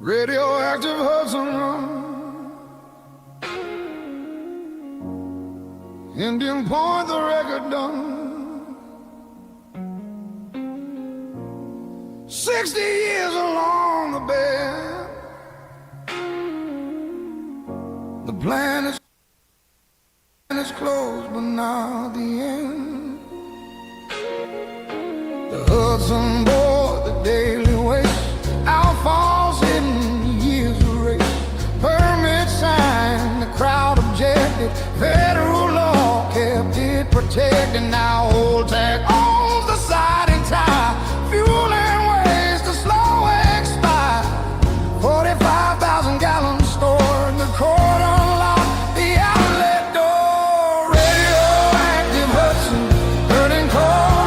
Radioactive Hudson, Indian Point, the record done. 60 years along the bed. The plan is closed, but now the end. The Hudson boy, the daily waste, outfalls hidden, years erased. Permit signed, the crowd objected. Federal law kept it protected. Now old tech owns the siding tie. Fuel and waste, the slow expire. 45,000 gallons stored. The court unlocked the outlet door. Radioactive Hudson, burning core.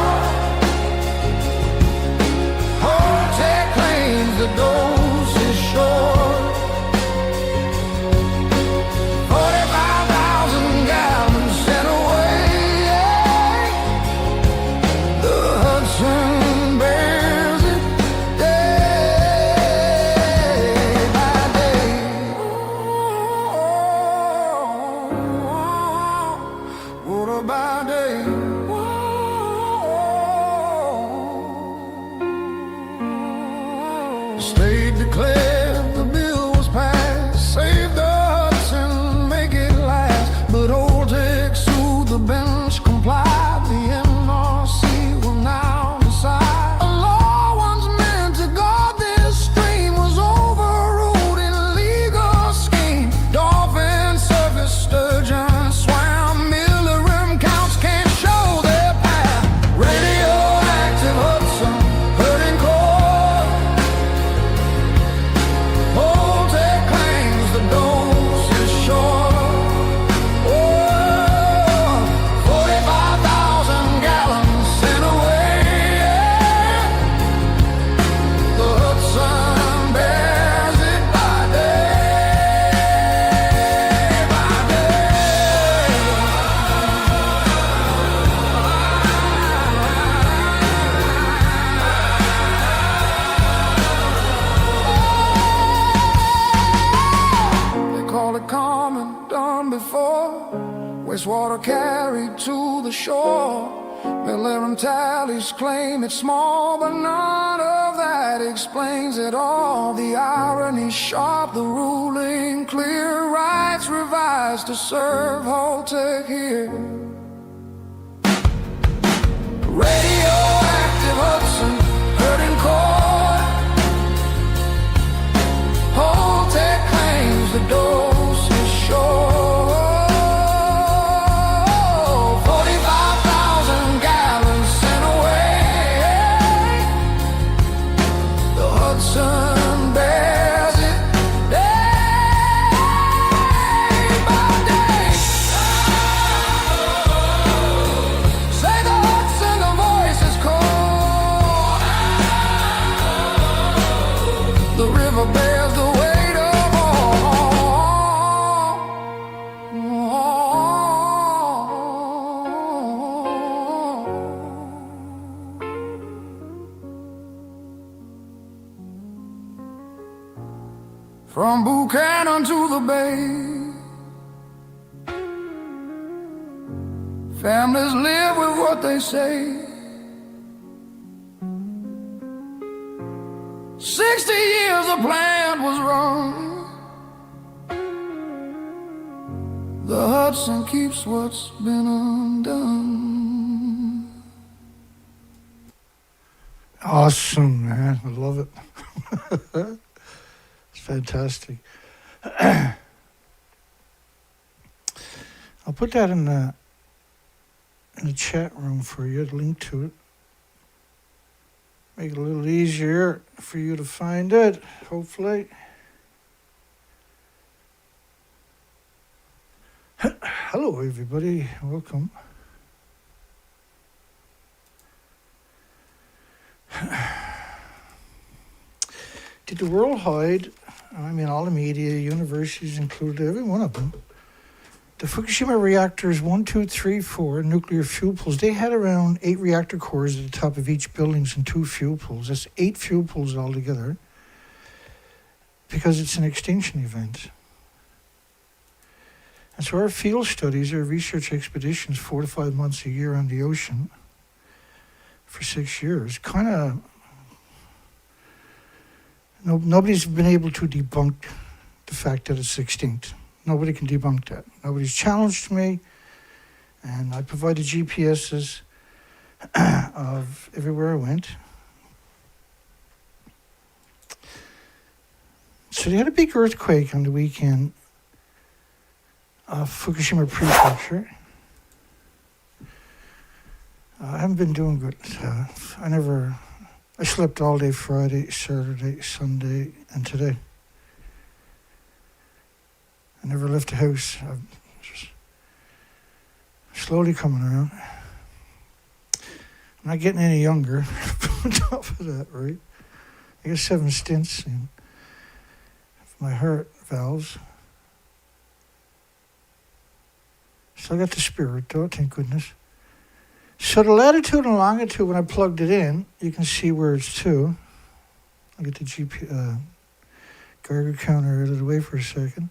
Old tech claims the dose is short. 45,000 gallons sent away. The Hudson bears it day by day. What about day? The state declared the bill was passed. Save the Hudson, make it last. But old tech sued, the bench complied. The NRC will now decide. A law once meant to guard this stream was overruled in a legal scheme. Dolphin, surface, sturgeon, swam, milligram counts can't show their path. Radioactive Hudson, hurting core. Old tech claims the dose is short. Oh, 45,000 gallons sent away. The Hudson bears it by day by day. They call it common, done before. Wastewater carried to the shore. Environmentalists claim it's small, but none of that explains it all. The irony sharp, the ruling clear. Rights revised to serve Holtec here. Radioactive Hudson, hurting core. Holtec claims the dose is short. 45,000 gallons sent away. The Hudson bears it day by day. Say the Hudson, the voice is cold. The river bears the weight of from Buchanan to the Bay. Families live with what they say. 60 years the plant was run. The Hudson keeps what's been undone. Awesome, man. I love it. It's fantastic. I'll put that in the chat room for you, link to it. Make it a little easier for you to find it, hopefully. Hello, everybody. Welcome. Did the world hide, I mean all the media, universities included, every one of them, the Fukushima reactors 1, 2, 3, 4 nuclear fuel pools, they had around 8 reactor cores at the top of each building and 2 fuel pools. That's 8 fuel pools altogether. because it's an extinction event. And so our field studies, our research expeditions, 4 to 5 months a year on the ocean for 6 years, kind of, nobody's been able to debunk the fact that it's extinct. Nobody can debunk that. Nobody's challenged me, and I provided GPSs of everywhere I went. So they had a big earthquake on the weekend of Fukushima Prefecture. I haven't been doing good. I slept all day Friday, Saturday, Sunday, and today. I never left the house. I'm just slowly coming around. I'm not getting any younger. On top of that, right? I got 7 stents in my heart valves. Still got the spirit though, thank goodness. So the latitude and longitude, when I plugged it in, you can see where it's to. I'll get the Geiger counter out of the way for a second.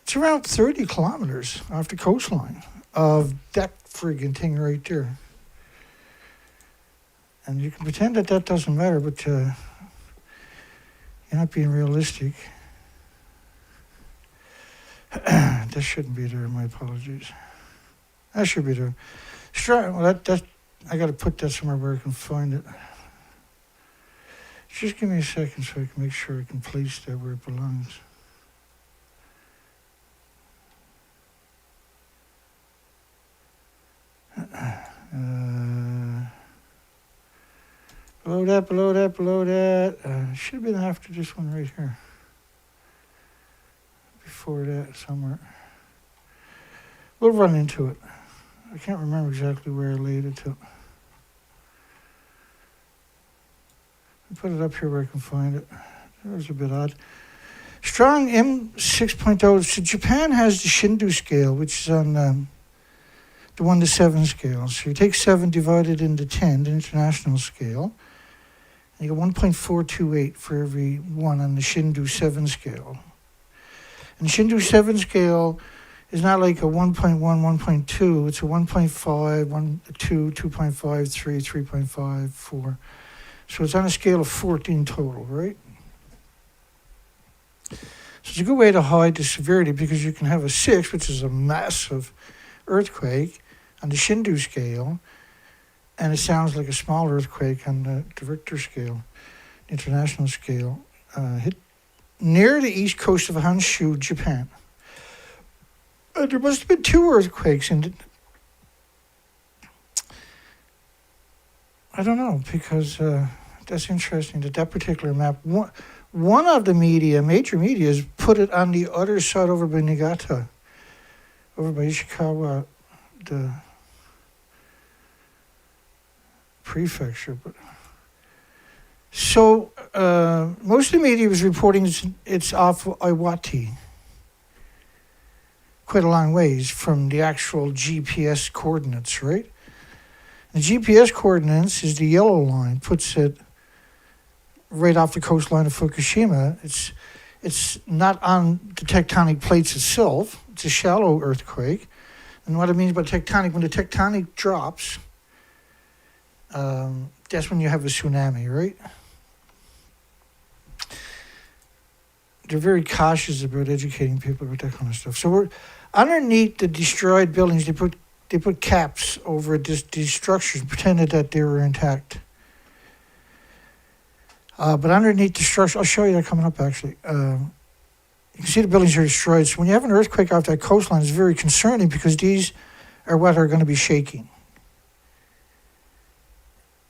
It's around 30 kilometers off the coastline of that friggin' thing right there. And you can pretend that that doesn't matter, but you're not being realistic. That shouldn't be there, my apologies. That should be there. Well, that I got to put that somewhere where I can find it. Just give me a second so I can make sure I can place that where it belongs. Below that. Should have been after this one right here. Before that, somewhere. We'll run into it. I can't remember exactly where I laid it to. I'll put it up here where I can find it. That was a bit odd. Strong M6.0. So Japan has the Shindu scale, which is on the 1 to 7 scale. So you take 7 divided into 10, the international scale, and you get 1.428 for every 1 on the Shindu 7 scale. And the Shindu 7 scale is not like a 1.1, 1.2. It's a 1.5, 1.2, 2.5, 3, 3.5, 4. So it's on a scale of 14 total, right? So it's a good way to hide the severity because you can have a 6, which is a massive earthquake on the Shindu scale, and it sounds like a small earthquake on the Richter scale, international scale, hit near the east coast of Honshu, Japan. There must have been 2 earthquakes in I don't know, because that's interesting that particular map. One of the major media, has put it on the other side over by Niigata, over by Ishikawa, the prefecture. But so most of the media was reporting it's off Iwaki, quite a long ways from the actual GPS coordinates, right? The GPS coordinates is the yellow line, puts it right off the coastline of Fukushima. It's not on the tectonic plates itself. It's a shallow earthquake. And what it means by tectonic, when the tectonic drops, that's when you have a tsunami, right? They're very cautious about educating people about that kind of stuff. So we're underneath the destroyed buildings. They put caps over these structures, pretended that they were intact. But underneath the structure, I'll show you that coming up. Actually, you can see the buildings are destroyed. So when you have an earthquake off that coastline, it's very concerning because these are what are going to be shaking.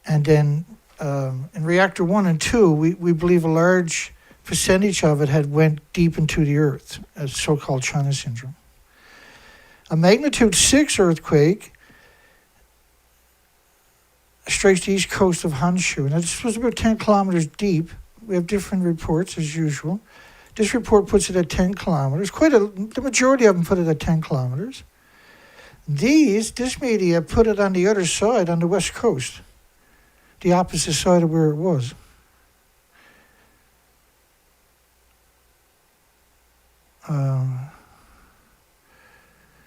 And then in reactor 1 and 2, we believe a large percentage of it had went deep into the earth, as so-called China syndrome. A magnitude 6 earthquake strikes the east coast of Honshu. Now, this was about 10 kilometers deep. We have different reports, as usual. This report puts it at 10 kilometers. The majority of them put it at 10 kilometers. This media put it on the other side, on the west coast, the opposite side of where it was.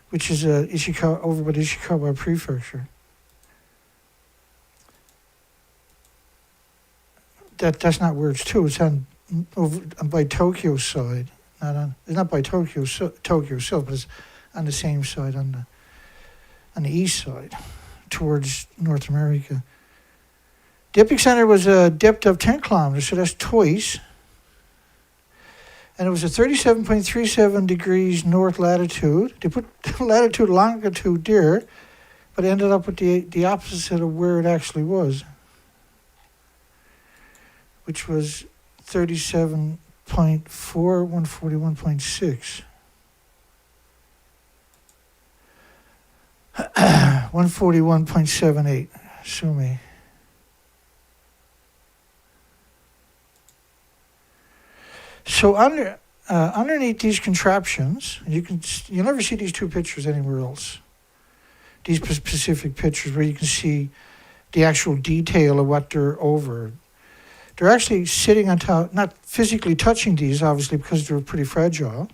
which is over by the Ishikawa Prefecture. That's not where it's to. It's by Tokyo's side. It's not by Tokyo itself, but it's on the same side, on the east side, towards North America. The epicenter was a depth of 10 kilometers, so that's twice. And it was a 37.37 degrees north latitude. They put latitude, longitude there, but it ended up with the opposite of where it actually was, which was 37.4, 141.6. 141.78, sue me. So underneath these contraptions, you'll never see these two pictures anywhere else. These specific pictures where you can see the actual detail of what they're over. They're actually sitting on top, not physically touching these, obviously, because they're pretty fragile.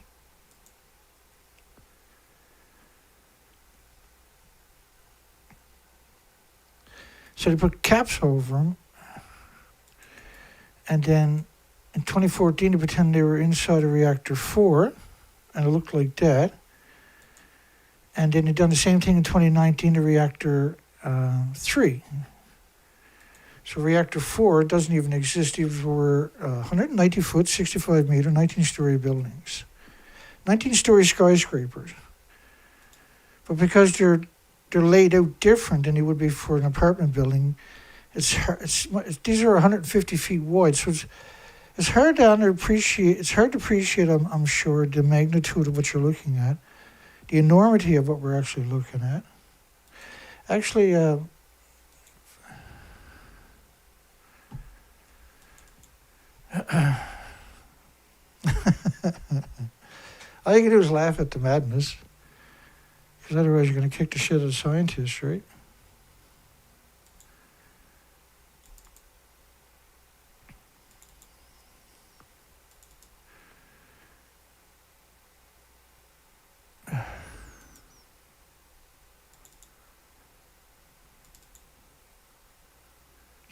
So they put caps over them, and then in 2014 they pretended they were inside of reactor 4, and it looked like that. And then they've done the same thing in 2019 to reactor 3. So reactor 4 doesn't even exist. These were 190 foot, 65 meter, 19-story buildings, 19-story skyscrapers. But because they're laid out different than they would be for an apartment building, these are 150 feet wide, so it's hard to appreciate. It's hard to appreciate, I'm sure, the magnitude of what you're looking at, the enormity of what we're actually looking at. Actually, all you can do is laugh at the madness, because otherwise you're going to kick the shit out of scientists, right?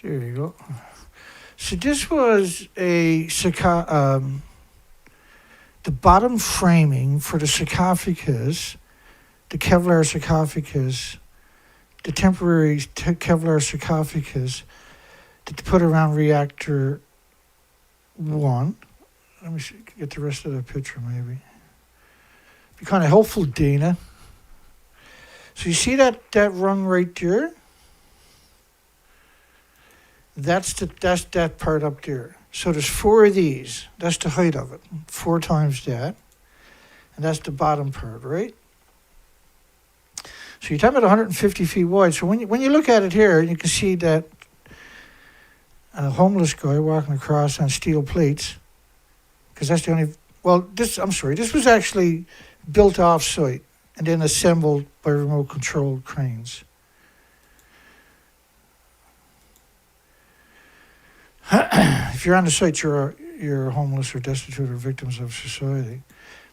There you go. So this was the bottom framing for the sarcophagus, the Kevlar sarcophagus, the temporary Kevlar sarcophagus that they put around reactor 1. Let me get the rest of the picture, maybe. Be kind of helpful, Dana. So you see that rung right there? That's that part up there. So there's 4 of these. That's the height of it. 4 times that. And that's the bottom part, right? So you're talking about 150 feet wide. So when you look at it here, you can see that homeless guy walking across on steel plates. Because that's the only... Well, this was actually built off-site and then assembled by remote-controlled cranes. If you're on the site, you're homeless or destitute or victims of society.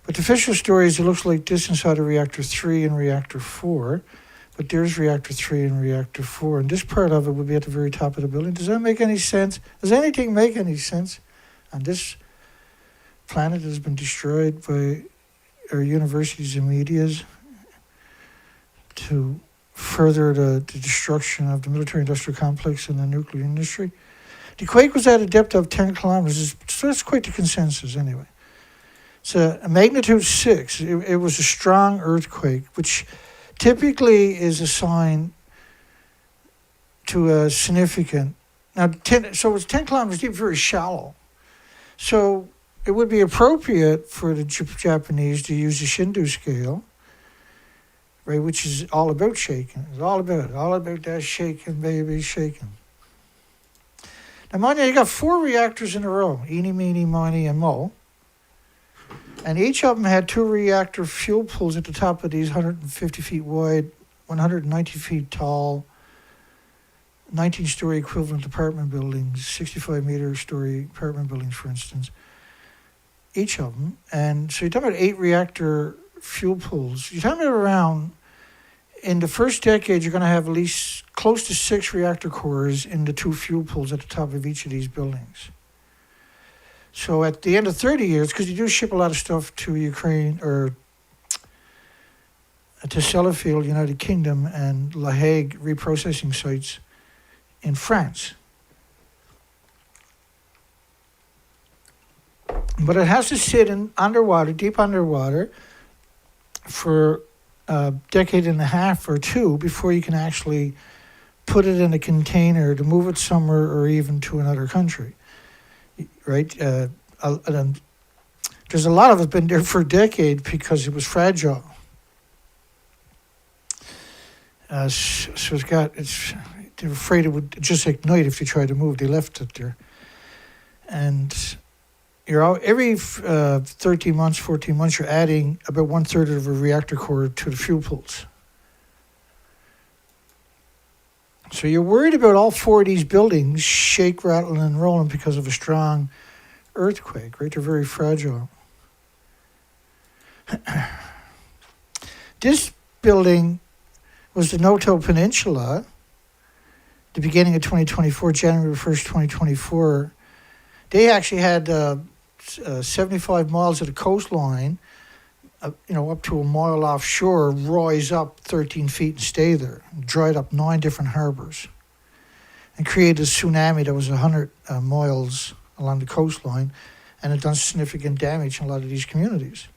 But the official story is it looks like this inside of reactor 3 and reactor 4. But there's reactor 3 and reactor 4. And this part of it would be at the very top of the building. Does that make any sense? Does anything make any sense on this planet that has been destroyed by our universities and medias to further the destruction of the military-industrial complex and the nuclear industry? The quake was at a depth of 10 kilometers, so that's quite the consensus anyway. It's a magnitude 6. It was a strong earthquake, which typically is a sign to a significant... Now, so it's 10 kilometers deep, very shallow. So it would be appropriate for the Japanese to use the Shindu scale, right, which is all about shaking. It's all about that shaking, baby, shaking. Now, mind you got 4 reactors in a row, eeny, meeny, miny, and mo. And each of them had 2 reactor fuel pools at the top of these 150 feet wide, 190 feet tall, 19-story equivalent apartment buildings, 65-meter story apartment buildings, for instance. each of them. And so you're talking about 8 reactor fuel pools. You're talking about around, in the first decade, you're going to have at least close to 6 reactor cores in the 2 fuel pools at the top of each of these buildings. So at the end of 30 years, because you do ship a lot of stuff to Ukraine or to Sellafield, United Kingdom, and La Hague reprocessing sites in France. But it has to sit in underwater, deep underwater, for a decade and a half or 2 before you can actually put it in a container to move it somewhere or even to another country, right? There's a lot of it been there for a decade because it was fragile. So they're afraid it would just ignite if you tried to move. They left it there. And every 13 months, 14 months, you're adding about 1/3 of a reactor core to the fuel pools. So you're worried about all 4 of these buildings shake, rattling, and rolling because of a strong earthquake, right? They're very fragile. This building was the Noto Peninsula, the beginning of 2024, January 1st, 2024. They actually had 75 miles of the coastline, up to a mile offshore, rise up 13 feet and stay there. Dried up 9 different harbors and created a tsunami that was 100 miles along the coastline, and it done significant damage in a lot of these communities.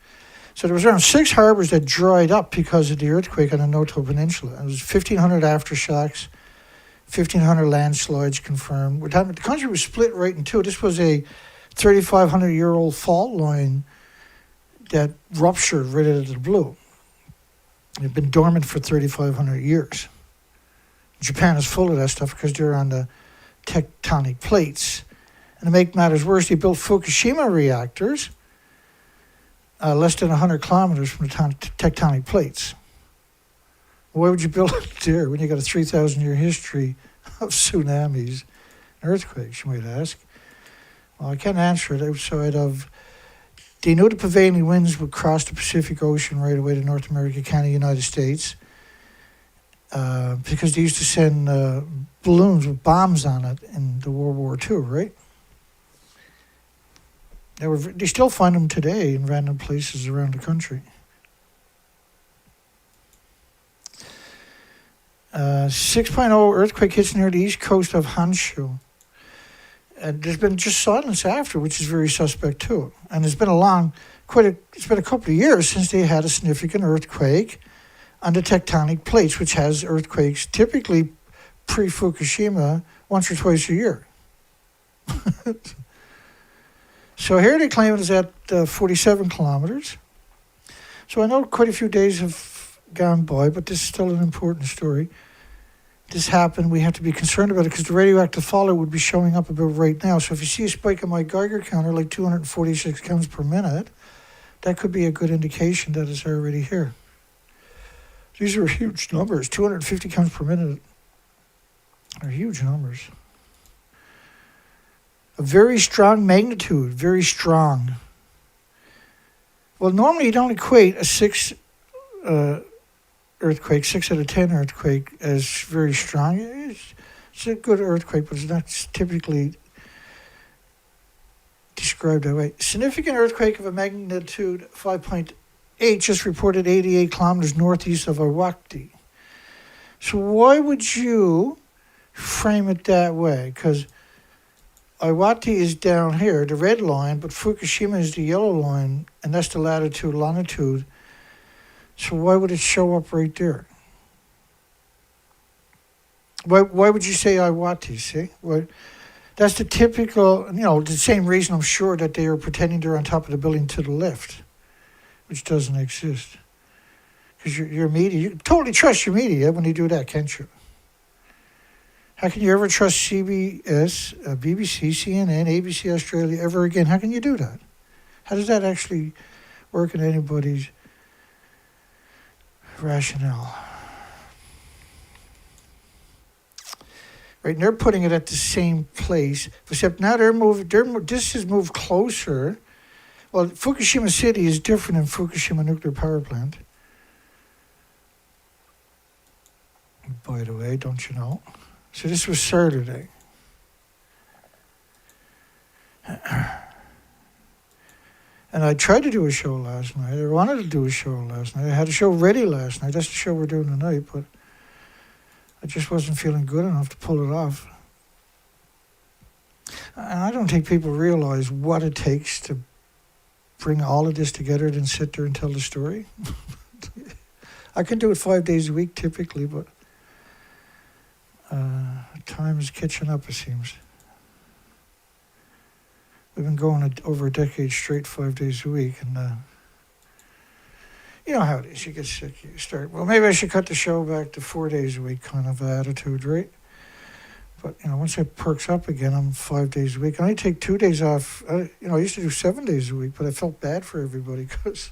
So there was around 6 harbors that dried up because of the earthquake on the Noto Peninsula. It was 1,500 aftershocks, 1,500 landslides confirmed. The country was split right in 2. This was a 3,500-year-old fault line that ruptured right out of the blue. It had been dormant for 3,500 years. Japan is full of that stuff because they're on the tectonic plates. And to make matters worse, they built Fukushima reactors less than 100 kilometers from the tectonic plates. Why would you build it there when you got a 3,000-year history of tsunamis and earthquakes, you might ask? Well, I can't answer it outside of, they knew the prevailing winds would cross the Pacific Ocean right away to North America, Canada, United States, because they used to send balloons with bombs on it in the World War II, right? They still find them today in random places around the country. 6.0 earthquake hits near the east coast of Honshu. And there's been just silence after, which is very suspect too. And it's been it's been a couple of years since they had a significant earthquake on the tectonic plates, which has earthquakes typically pre-Fukushima once or twice a year. So here they claim it is at 47 kilometers. So I know quite a few days have gone by, but this is still an important story. This happened, we have to be concerned about it because the radioactive fallout would be showing up about right now. So if you see a spike in my Geiger counter, like 246 counts per minute, that could be a good indication that it's already here. These are huge numbers. 250 counts per minute are huge numbers. A very strong magnitude, very strong. Well, normally you don't equate a 6 earthquake, 6 out of 10 earthquake as very strong. It's a good earthquake, but it's not typically described that way. Significant earthquake of a magnitude 5.8 just reported 88 kilometers northeast of Iwaki. So why would you frame it that way? Because Iwaki is down here, the red line, but Fukushima is the yellow line, and that's the latitude, longitude. So why would it show up right there? Why would you say Iwaki, see? That's the typical, the same reason I'm sure that they are pretending they're on top of the building to the left, which doesn't exist. Because your media, you totally trust your media when you do that, can't you? How can you ever trust CBS, BBC, CNN, ABC Australia ever again? How can you do that? How does that actually work in anybody's rationale? Right, and they're putting it at the same place, except now this has moved closer, Well, Fukushima City is different than Fukushima nuclear power plant. By the way, don't you know? So this was Saturday. And I tried to do a show last night. I wanted to do a show last night. I had a show ready last night. That's the show we're doing tonight, but I just wasn't feeling good enough to pull it off. And I don't think people realize what it takes to bring all of this together and sit there and tell the story. I can do it 5 days a week typically, but time is catching up, it seems. We've been going over a decade straight, 5 days a week, and you know how it is. You get sick, you start, well, maybe I should cut the show back to 4 days a week kind of attitude, right? But, you know, once it perks up again, I'm 5 days a week. I only take 2 days off. I used to do 7 days a week, but I felt bad for everybody because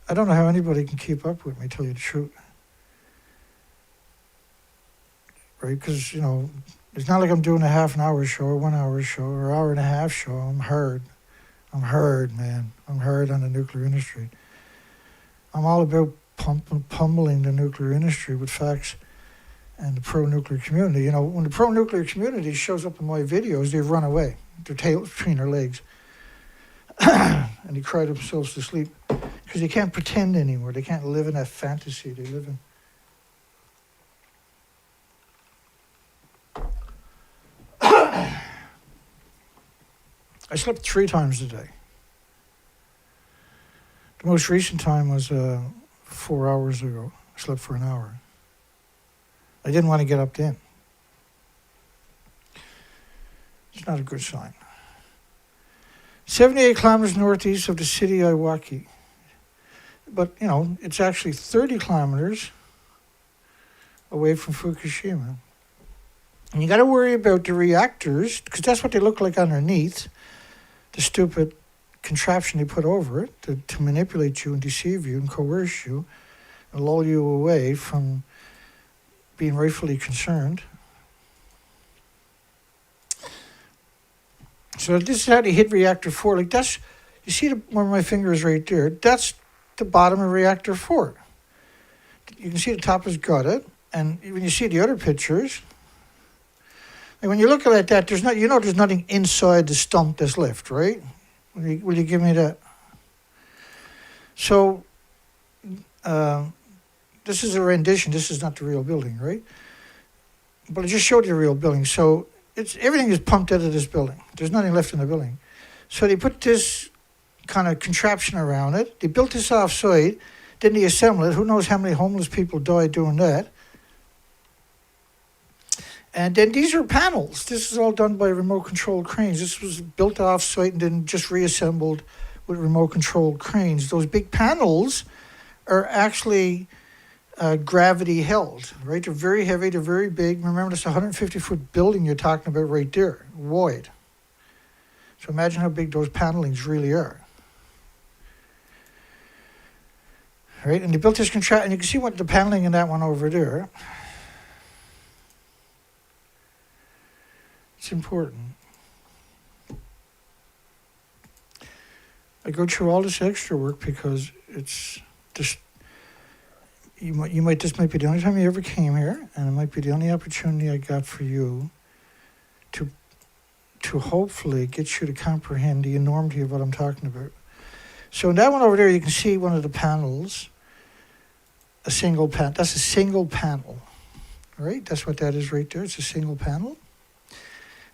I don't know how anybody can keep up with me, tell you the truth. Right? Because, you know, it's not like I'm doing a half an hour show or 1 hour show or hour and a half show. I'm hard, man. I'm hard on the nuclear industry. I'm all about pummeling the nuclear industry with facts and the pro-nuclear community. You know, when the pro-nuclear community shows up in my videos, they run away, their tails between their legs. And they cry themselves to sleep because they can't pretend anymore. They can't live in that fantasy they live in. I slept 3 times a day. The most recent time was 4 hours ago. I slept for an hour. I didn't want to get up then. It's not a good sign. 78 kilometers northeast of the city Iwaki. But, you know, it's actually 30 kilometers away from Fukushima. And you got to worry about the reactors, because that's what they look like underneath, the stupid contraption they put over it to manipulate you and deceive you and coerce you and lull you away from being rightfully concerned. So this is how they hit reactor 4. Like that's, you see one of my fingers right there, that's the bottom of reactor 4. You can see the top has got it, and when you see the other pictures, and when you look at that, there's not, you know, there's nothing inside the stump that's left, right? Will you give me that? So, this is a rendition. This is not the real building, right? But I just showed you the real building. So everything is pumped out of this building. There's nothing left in the building. So they put this kind of contraption around it. They built this off-site. Then they assembled it. Who knows how many homeless people died doing that? And then these are panels. This is all done by remote controlled cranes. This was built off-site and then just reassembled with remote controlled cranes. Those big panels are actually gravity held, right? They're very heavy, they're very big. Remember, this 150-foot building you're talking about right there, wide. So imagine how big those panelings really are. Right? And they built this contract, and you can see what the paneling in that one over there. It's important. I go through all this extra work because it's just, this might be the only time you ever came here, and it might be the only opportunity I got for you to hopefully get you to comprehend the enormity of what I'm talking about. So in that one over there, you can see one of the panels, a single panel. That's a single panel, right? That's what that is right there. It's a single panel.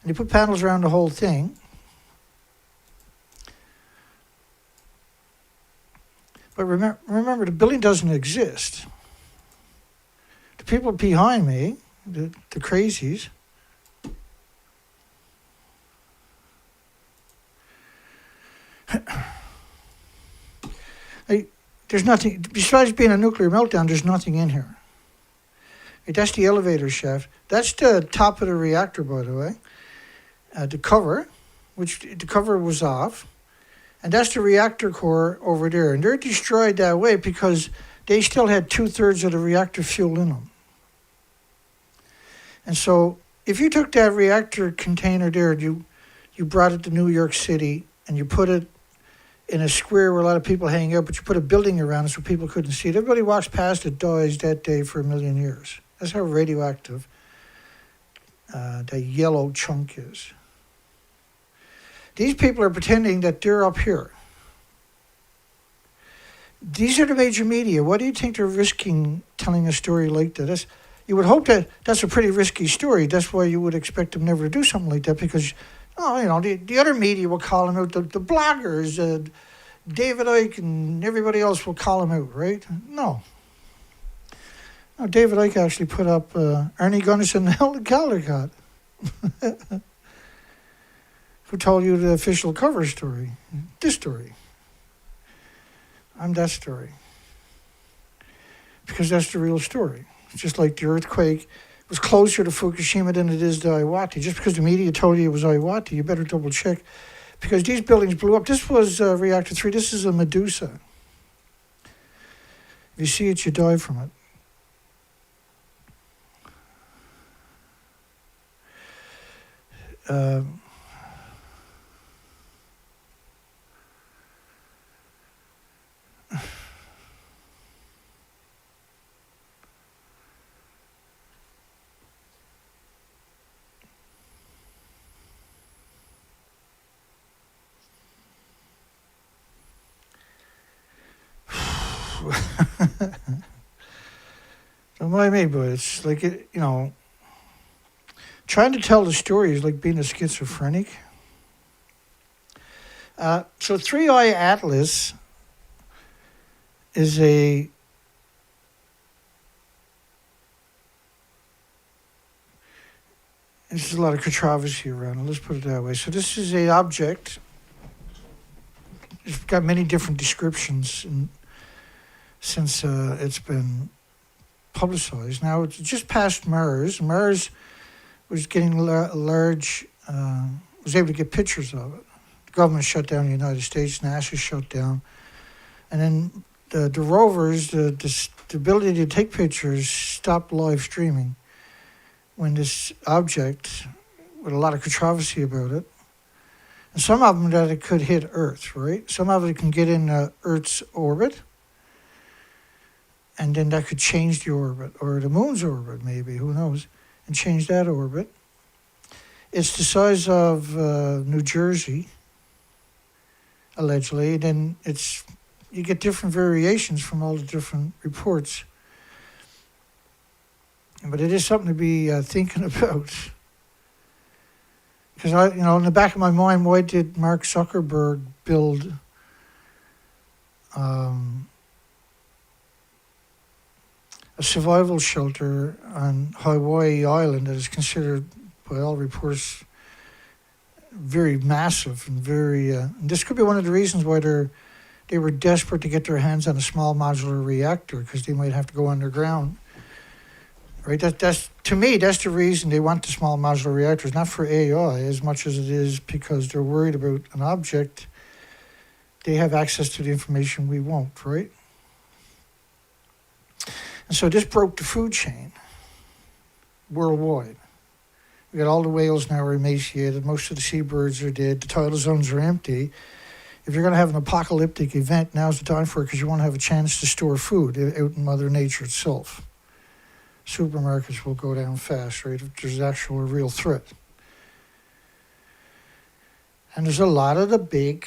And you put panels around the whole thing. But remember, the building doesn't exist. The people behind me, the crazies, there's nothing, besides being a nuclear meltdown, there's nothing in here. That's the elevator shaft. That's the top of the reactor, by the way. The cover, which the cover was off. And that's the reactor core over there. And they're destroyed that way because they still had 2/3 of the reactor fuel in them. And so if you took that reactor container there, you brought it to New York City and you put it in a square where a lot of people hang out, but you put a building around it so people couldn't see it. Everybody walks past it, dies that day for 1 million years. That's how radioactive that yellow chunk is. These people are pretending that they're up here. These are the major media. Why do you think they're risking telling a story like that? You would hope that that's a pretty risky story. That's why you would expect them never to do something like that, because the other media will call them out. The bloggers, David Icke and everybody else will call them out, right? No, David Icke actually put up Arnie Gunnarsson and Helen Caldecott. Who told you the official cover story? This story. I'm that story. Because that's the real story. It's just like the earthquake was closer to Fukushima than it is to Iwaki. Just because the media told you it was Iwaki, you better double check. Because these buildings blew up. This was Reactor 3. This is a Medusa. If you see it, you die from it. Don't mind me, but it's like, trying to tell the story is like being a schizophrenic. So 3i Atlas is there's a lot of controversy around it, let's put it that way. So this is a object. It's got many different descriptions since it's been publicized. Now it's just past Mars. Mars was getting large, was able to get pictures of it. The government shut down the United States, NASA shut down. And then the rovers, the ability to take pictures stopped live streaming when this object, with a lot of controversy about it, and some of them that it could hit Earth, right? Some of it can get in Earth's orbit, and then that could change the orbit, or the moon's orbit maybe, who knows, and change that orbit. It's the size of New Jersey, allegedly. Then you get different variations from all the different reports. But it is something to be thinking about. Because in the back of my mind, why did Mark Zuckerberg build a survival shelter on Hawaii Island that is considered, by all reports, very massive and very. This could be one of the reasons why they were desperate to get their hands on a small modular reactor, because they might have to go underground. Right. That's to me. That's the reason they want the small modular reactors, not for AI as much as it is because they're worried about an object. They have access to the information we won't. Right. And so this broke the food chain worldwide. We got all the whales now are emaciated. Most of the seabirds are dead. The tidal zones are empty. If you're going to have an apocalyptic event, now's the time for it, because you want to have a chance to store food out in Mother Nature itself. Supermarkets will go down fast, right, if there's actual real threat. And there's a lot of the big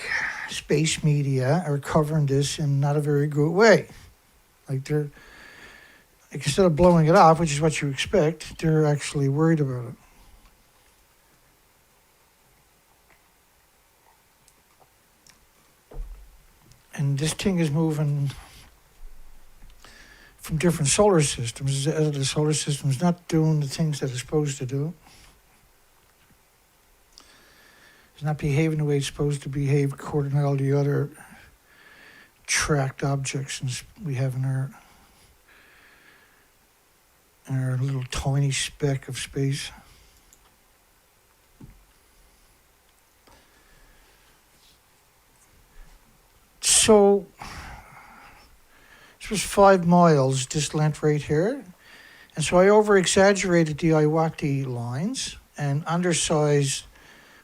space media are covering this in not a very good way. Instead of blowing it off, which is what you expect, they're actually worried about it. And this thing is moving from different solar systems. The solar system is not doing the things that it's supposed to do. It's not behaving the way it's supposed to behave according to all the other tracked objects we have in our little tiny speck of space. So this was 5 miles, this length right here. And so I over-exaggerated the Iwaki lines and undersized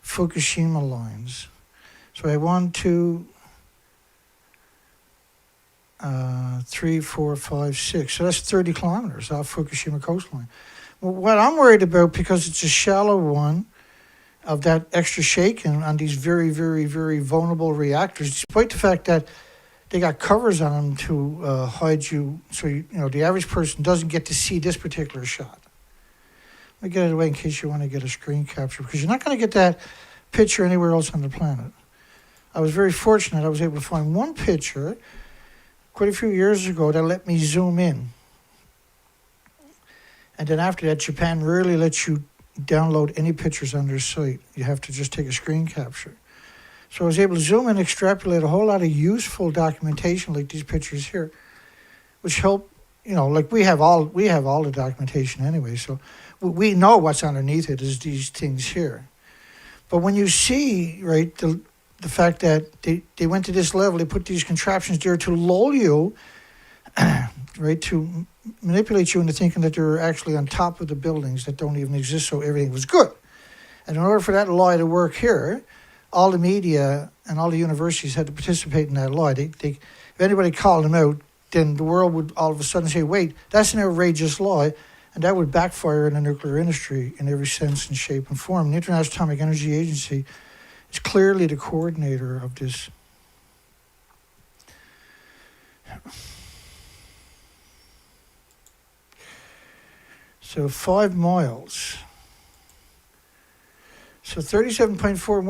Fukushima lines. So I have 1, 2, 3, 4, 5, 6. So that's 30 kilometers off Fukushima coastline. Well, what I'm worried about, because it's a shallow one, of that extra shaking on these very, very, very vulnerable reactors, despite the fact that they got covers on them to hide you, so the average person doesn't get to see this particular shot. Let me get it away in case you want to get a screen capture, because you're not going to get that picture anywhere else on the planet. I was very fortunate. I was able to find one picture quite a few years ago that let me zoom in. And then after that, Japan rarely lets you download any pictures on their site. You have to just take a screen capture. So I was able to zoom in, extrapolate a whole lot of useful documentation like these pictures here, which help, like we have all the documentation anyway, so we know what's underneath it is these things here. But when you see, right, the fact that they went to this level, they put these contraptions there to lull you, right, to manipulate you into thinking that they're actually on top of the buildings that don't even exist, so everything was good. And in order for that lie to work here, all the media and all the universities had to participate in that lie. If anybody called them out, then the world would all of a sudden say, wait, that's an outrageous lie, and that would backfire in the nuclear industry in every sense and shape and form. The International Atomic Energy Agency is clearly the coordinator of this. So 5 miles. So 37.4,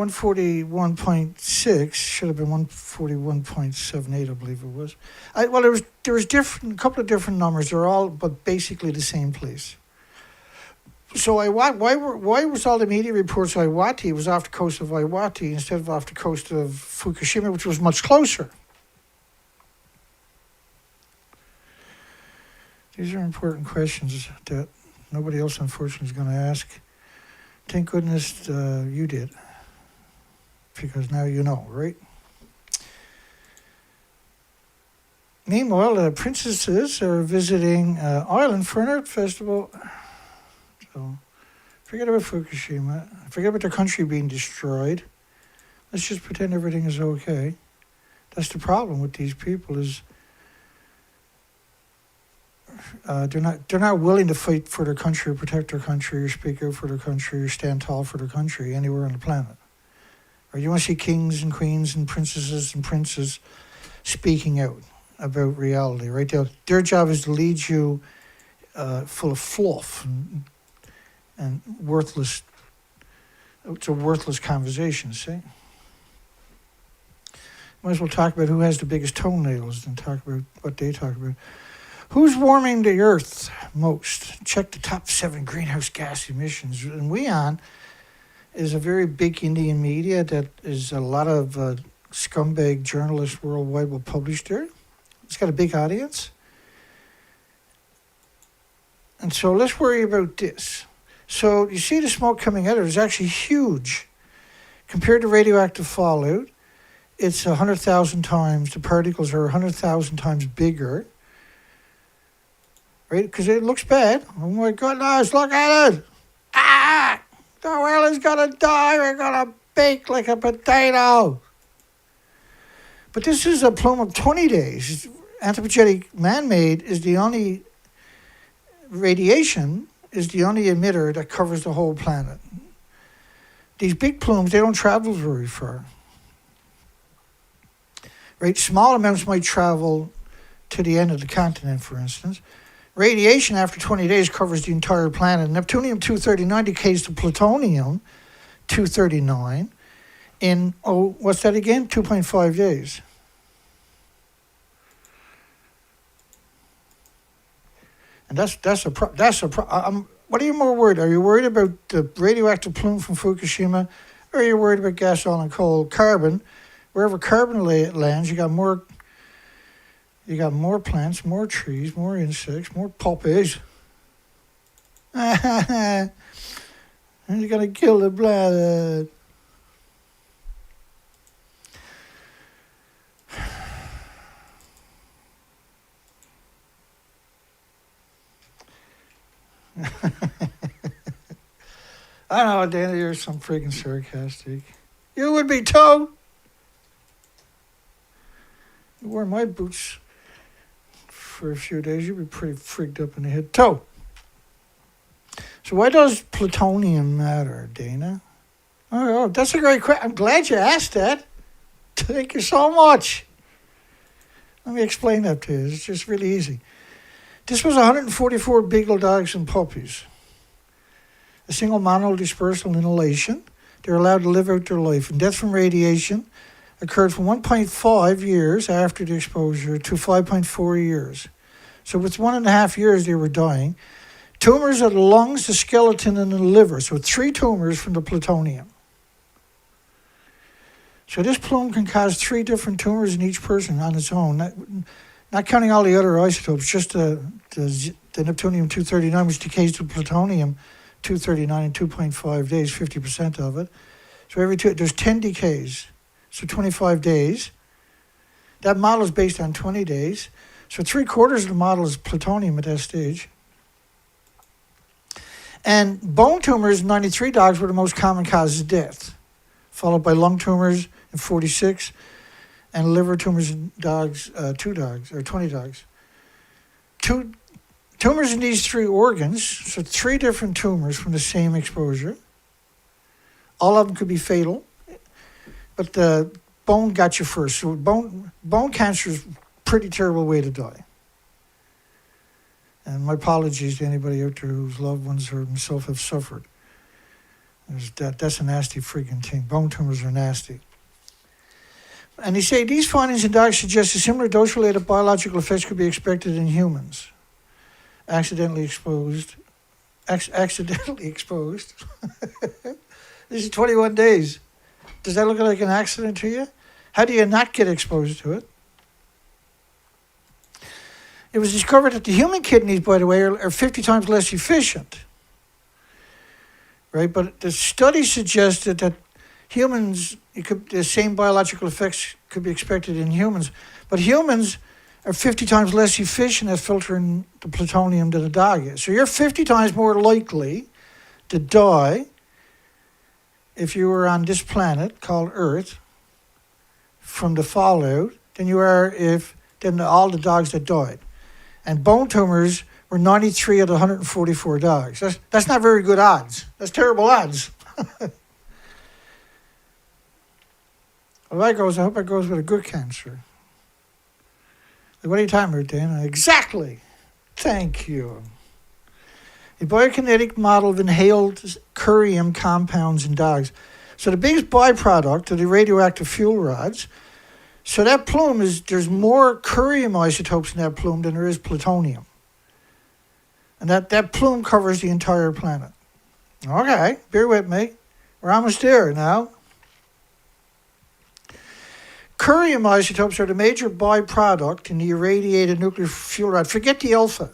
141.6 should have been 141.78, I believe it was. There was a couple of different numbers. They're all, but basically the same place. So why was all the media reports Iwaki was off the coast of Iwaki instead of off the coast of Fukushima, which was much closer? These are important questions that nobody else, unfortunately, is going to ask. Thank goodness you did, because now you know, right? Meanwhile, the princesses are visiting Ireland for an art festival. So forget about Fukushima. Forget about their country being destroyed. Let's just pretend everything is okay. That's the problem with these people is they're not willing to fight for their country or protect their country or speak out for their country or stand tall for their country anywhere on the planet. Or you want to see kings and queens and princesses and princes speaking out about reality, right? Their job is to lead you full of fluff and worthless. It's a worthless conversation, see? Might as well talk about who has the biggest toenails than talk about what they talk about. Who's warming the Earth most? Check the top 7 greenhouse gas emissions. And WEON is a very big Indian media that is a lot of scumbag journalists worldwide will publish there. It's got a big audience. And so let's worry about this. So you see the smoke coming out of it is actually huge. Compared to radioactive fallout, it's 100,000 times, the particles are 100,000 times bigger. Right? Because it looks bad. Oh my goodness, look at it. Ah! The world is going to die. We're going to bake like a potato. But this is a plume of 20 days. Anthropogenic man-made is the only radiation, is the only emitter that covers the whole planet. These big plumes, they don't travel very far. Right? Small amounts might travel to the end of the continent, for instance. Radiation after 20 days covers the entire planet. Neptunium-239 decays to plutonium-239 in, what's that again? 2.5 days. And that's a what are you more worried? Are you worried about the radioactive plume from Fukushima, or are you worried about gas, oil, and coal, carbon? Wherever carbon lands, you got more plants, more trees, more insects, more puppies. And you're gonna kill the planet. I know, Dana, you're some freaking sarcastic. You would be too. wear my boots for a few days, you'll be pretty freaked up in the head. So why does plutonium matter, Dana? Oh, that's a great question. I'm glad you asked that. Thank you so much. Let me explain that to you. It's just really easy. This was 144 beagle dogs and puppies. A single manual dispersal inhalation. They're allowed to live out their life. And death from radiation occurred from 1.5 years after the exposure to 5.4 years. So with 1.5 years, they were dying. Tumors of the lungs, the skeleton, and the liver. So 3 tumors from the plutonium. So this plume can cause 3 different tumors in each person on its own, not counting all the other isotopes, just the neptunium-239, which decays to plutonium-239 in 2.5 days, 50% of it. So there's 10 decays, so 25 days. That model is based on 20 days. So 3/4 of the model is plutonium at that stage. And bone tumors, 93 dogs, were the most common cause of death, followed by lung tumors in 46, and liver tumors in dogs, 20 dogs. Tumors in these 3 organs, so 3 different tumors from the same exposure. All of them could be fatal, but the bone got you first. So bone cancer is a pretty terrible way to die. And my apologies to anybody out there whose loved ones or himself have suffered. That's a nasty freaking thing. Bone tumors are nasty. And they say these findings in dogs suggest a similar dose-related biological effects could be expected in humans. Accidentally exposed. This is 21 days. Does that look like an accident to you? How do you not get exposed to it? It was discovered that the human kidneys, by the way, are 50 times less efficient. Right? But the study suggested that humans, the same biological effects could be expected in humans, but humans are 50 times less efficient at filtering the plutonium than a dog is. So you're 50 times more likely to die if you were on this planet called Earth from the fallout than you are than all the dogs that died. And bone tumors were 93 out of 144 dogs. That's not very good odds. That's terrible odds. Well, I hope it goes with a good cancer. Like, what are you talking about, Dan? Exactly. Thank you. A biokinetic model of inhaled curium compounds in dogs. So the biggest byproduct of the radioactive fuel rods, so that plume there's more curium isotopes in that plume than there is plutonium. And that plume covers the entire planet. Okay, bear with me. We're almost there now. Curium isotopes are the major byproduct in the irradiated nuclear fuel rod. Forget the alpha.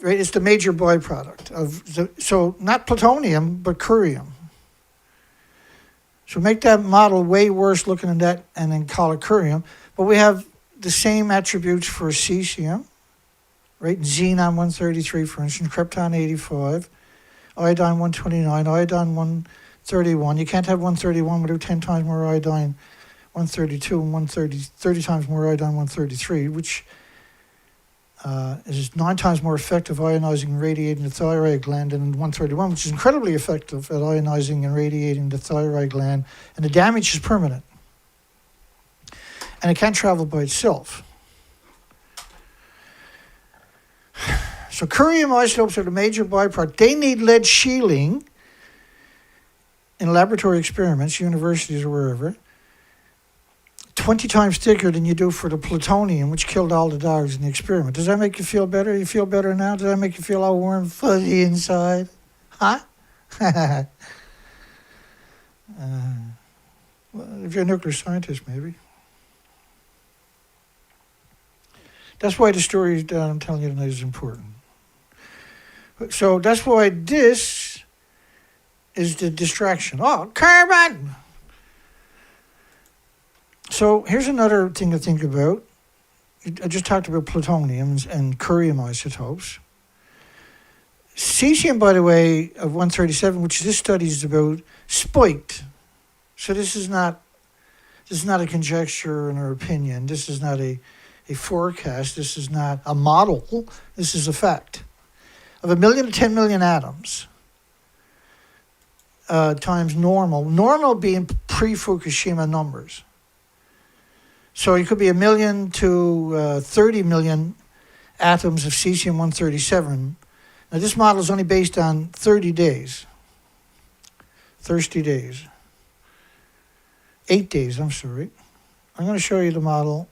Right? It's the major byproduct so not plutonium, but curium. So make that model way worse looking than that and then call it curium. But we have the same attributes for cesium, right? Xenon 133, for instance, krypton 85, iodine 129, iodine 131. You can't have 131 without 10 times more iodine 132 and 30 times more iodine 133, which is 9 times more effective ionizing and radiating the thyroid gland than 131, which is incredibly effective at ionizing and radiating the thyroid gland, and the damage is permanent. And it can't travel by itself. So curium isotopes are the major byproduct. They need lead shielding in laboratory experiments, universities or wherever, 20 times thicker than you do for the plutonium, which killed all the dogs in the experiment. Does that make you feel better? You feel better now? Does that make you feel all warm, fuzzy inside? Huh? Well, if you're a nuclear scientist, maybe. That's why the story that I'm telling you tonight is important. So that's why this is the distraction. Oh, carbon! So here's another thing to think about. I just talked about plutoniums and curium isotopes. Cesium, by the way, of 137, which this study is about, spiked. So this is not This is not a conjecture and an opinion. This is not a forecast. This is not a model. This is a fact. Of 1 million to 10 million atoms times normal being pre-Fukushima numbers. So it could be 1 million to 30 million atoms of cesium-137. Now this model is only based on 30 days. 30 days. 8 days, I'm sorry. I'm going to show you the model.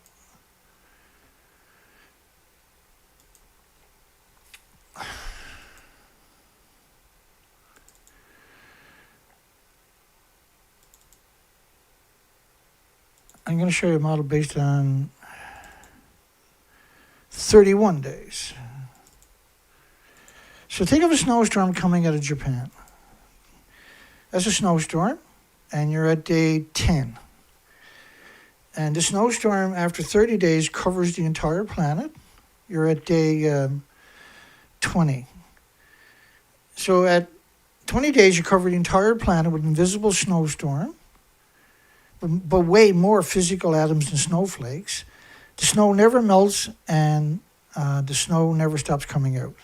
I'm going to show you a model based on 31 days. So think of a snowstorm coming out of Japan. That's a snowstorm, and you're at day 10. And the snowstorm, after 30 days, covers the entire planet. You're at day 20. So at 20 days, you cover the entire planet with an invisible snowstorm, but way more physical atoms than snowflakes. The snow never melts, and the snow never stops coming out.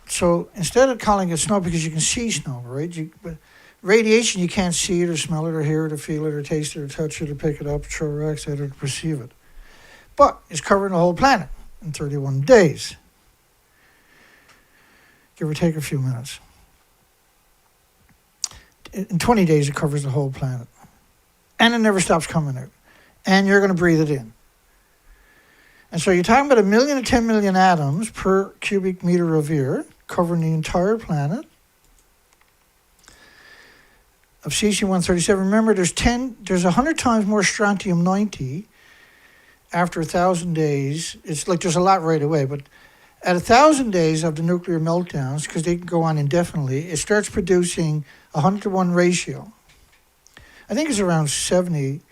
So instead of calling it snow, because you can see snow, right? But radiation, you can't see it or smell it or hear it or feel it or taste it or touch it or pick it up, throw rocks at it or perceive it. But it's covering the whole planet in 31 days. Give or take a few minutes. In 20 days, it covers the whole planet. And it never stops coming out. And you're going to breathe it in. And so you're talking about 1 million to 10 million atoms per cubic meter of air, covering the entire planet of cesium-137. Remember, there's 100 times more strontium-90 after 1,000 days. It's like there's a lot right away, but at 1,000 days of the nuclear meltdowns, because they can go on indefinitely, it starts producing a 100-to-1 ratio. I think it's around 70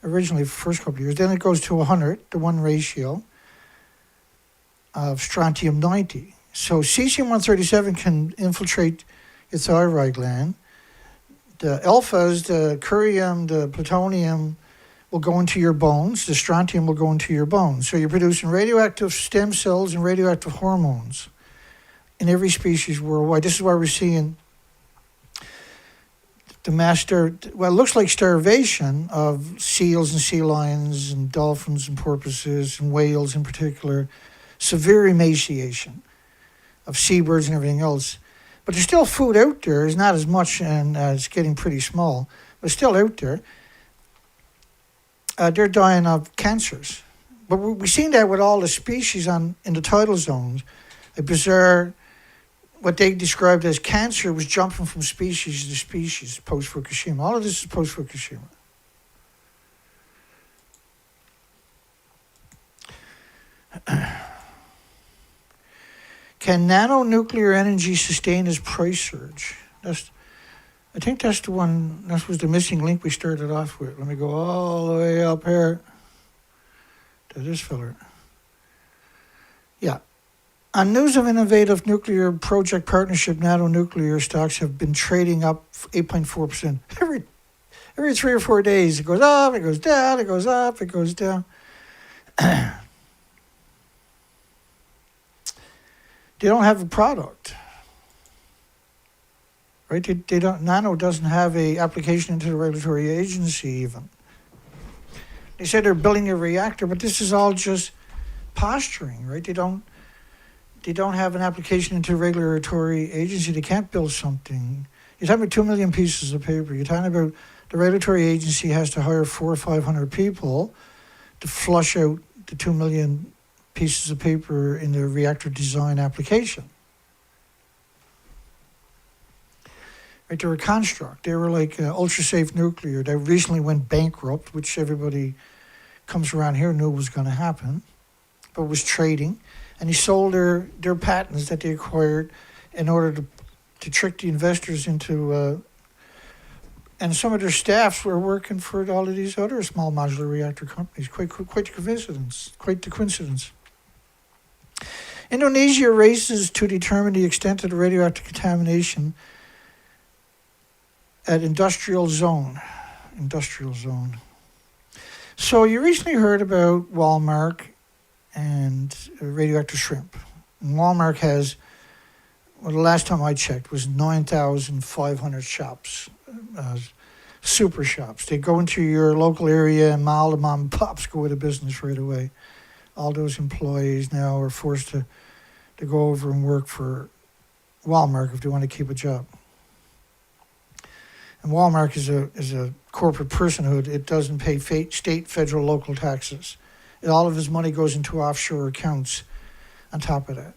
originally for the first couple of years. Then it goes to 100-to-1 ratio of strontium-90. So cesium-137 can infiltrate your thyroid gland. The alphas, the curium, the plutonium will go into your bones. The strontium will go into your bones. So you're producing radioactive stem cells and radioactive hormones in every species worldwide. This is why we're seeing the it looks like starvation of seals and sea lions and dolphins and porpoises and whales in particular, severe emaciation of seabirds and everything else. But there's still food out there. It's not as much, and it's getting pretty small, but it's still out there. They're dying of cancers. But we've seen that with all the species in the tidal zones. A bizarre, what they described as cancer was jumping from species to species post-Fukushima. All of this is post-Fukushima. Can nanonuclear energy sustain this price surge? I think that's the one, that was the missing link we started off with. Let me go all the way up here to this filler. Yeah. On news of innovative nuclear project partnership, nanonuclear stocks have been trading up 8.4%. Every 3 or 4 days, it goes up, it goes down, it goes up, it goes down. They don't have a product, right? They don't. Nano doesn't have a application into the regulatory agency even. They said they're building a reactor, but this is all just posturing, right? They don't have an application into a regulatory agency. They can't build something. You're talking about 2 million pieces of paper. You're talking about the regulatory agency has to hire 400 or 500 people to flush out the 2 million pieces of paper in the reactor design application. Right, they were a construct. They were like ultra-safe nuclear. They recently went bankrupt, which everybody comes around here knew was going to happen, but was trading. And they sold their patents that they acquired in order to trick the investors into... and some of their staffs were working for all of these other small modular reactor companies. Quite the coincidence. Quite the coincidence. Indonesia races to determine the extent of the radioactive contamination at industrial zone. industrial zone. So you recently heard about Walmart and radioactive shrimp. And Walmart has, well, the last time I checked was 9,500 shops, super shops. They go into your local area and all the mom and pops go out of business right away. All those employees now are forced to go over and work for Walmart if they want to keep a job. And Walmart is a corporate personhood. It doesn't pay state, federal, local taxes. All of his money goes into offshore accounts on top of that.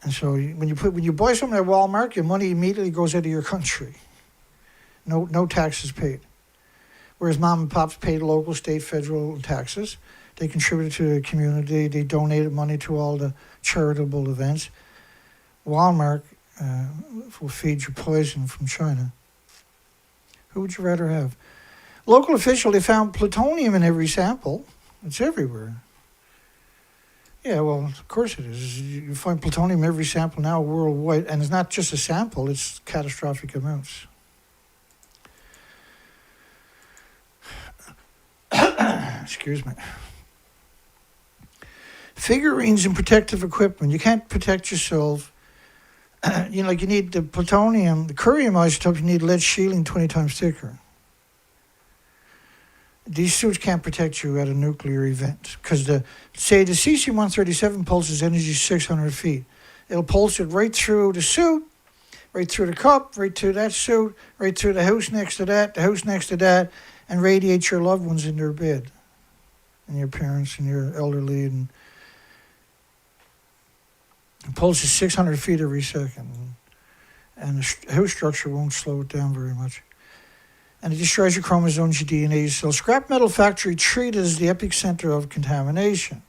And so when you buy something at Walmart, your money immediately goes out of your country. No taxes paid. Whereas mom and pops paid local, state, federal taxes. They contributed to the community. They donated money to all the charitable events. Walmart will feed you poison from China. Who would you rather have? Local official, they found plutonium in every sample. It's everywhere. Yeah, well, of course it is. You find plutonium in every sample now worldwide, and it's not just a sample, it's catastrophic amounts. Excuse me. Figurines and protective equipment. You can't protect yourself. You need the plutonium, the curium isotope, you need lead shielding 20 times thicker. These suits can't protect you at a nuclear event because the cesium-137 pulses energy 600 feet. It'll pulse it right through the suit, right through the cup, right through that suit, right through the house next to that, the house next to that, and radiate your loved ones in their bed, and your parents and your elderly. And it pulses 600 feet every second, and the house structure won't slow it down very much. And it destroys your chromosomes, your DNA cells. Scrap metal factory treated as the epicenter of contamination.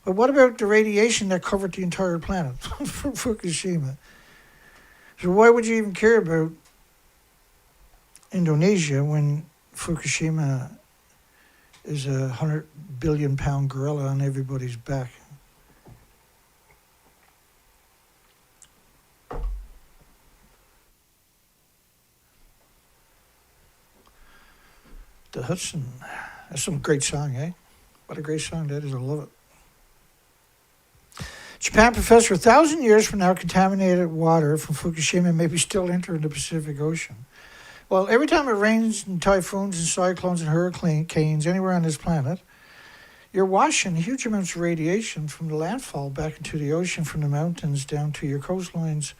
But what about the radiation that covered the entire planet from Fukushima? So why would you even care about Indonesia when Fukushima is a 100 billion pound gorilla on everybody's back? The Hudson. That's some great song, eh? What a great song that is. I love it. Japan professor, 1,000 years from now, contaminated water from Fukushima may be still entering the Pacific Ocean. Well, every time it rains and typhoons and cyclones and hurricanes anywhere on this planet, you're washing huge amounts of radiation from the landfall back into the ocean, from the mountains down to your coastlines.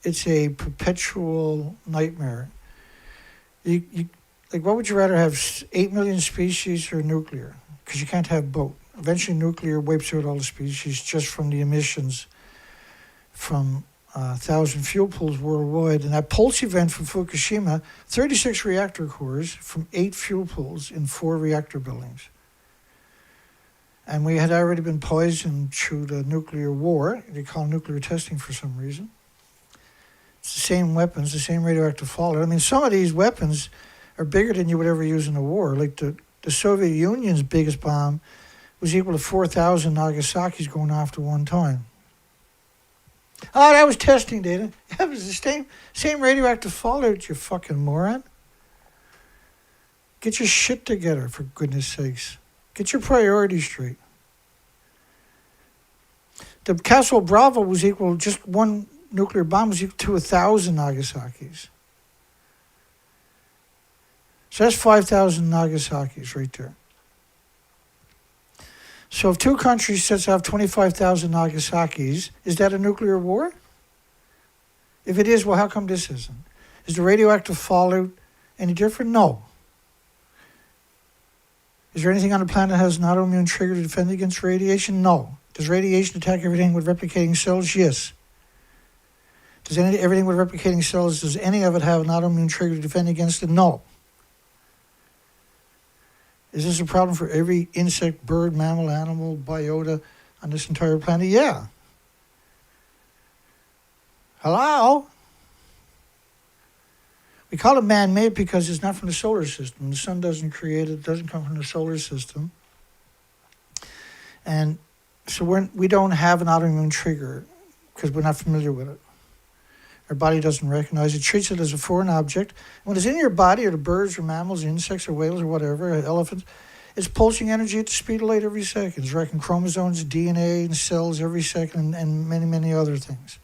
It's a perpetual nightmare. What would you rather have, 8 million species or nuclear? Because you can't have both. Eventually nuclear wipes out all the species just from the emissions from 1,000 fuel pools worldwide. And that pulse event from Fukushima, 36 reactor cores from 8 fuel pools in 4 reactor buildings. And we had already been poisoned through the nuclear war. They call nuclear testing for some reason. It's the same weapons, the same radioactive fallout. I mean, some of these weapons are bigger than you would ever use in a war. Like the Soviet Union's biggest bomb was equal to 4,000 Nagasaki's going off at one time. Oh, that was testing data. That was the same radioactive fallout, you fucking moron. Get your shit together, for goodness sakes. Get your priorities straight. The Castle Bravo was equal, just one nuclear bomb was equal to 1,000 Nagasaki's. So that's 5,000 Nagasaki's right there. So if 2 countries sets off 25,000 Nagasaki's, is that a nuclear war? If it is, well, how come this isn't? Is the radioactive fallout any different? No. Is there anything on the planet that has an autoimmune trigger to defend against radiation? No. Does radiation attack everything with replicating cells? Yes. Does everything with replicating cells, does any of it have an autoimmune trigger to defend against it? No. Is this a problem for every insect, bird, mammal, animal, biota on this entire planet? Yeah. Hello? We call it man-made because it's not from the solar system. The sun doesn't create it. It doesn't come from the solar system. And so we don't have an autoimmune trigger because we're not familiar with it. Our body doesn't recognize it, treats it as a foreign object. When it's in your body, or the birds or mammals, insects or whales or whatever, or elephants, it's pulsing energy at the speed of light every second. It's wrecking chromosomes, DNA, and cells every second, and many, many other things.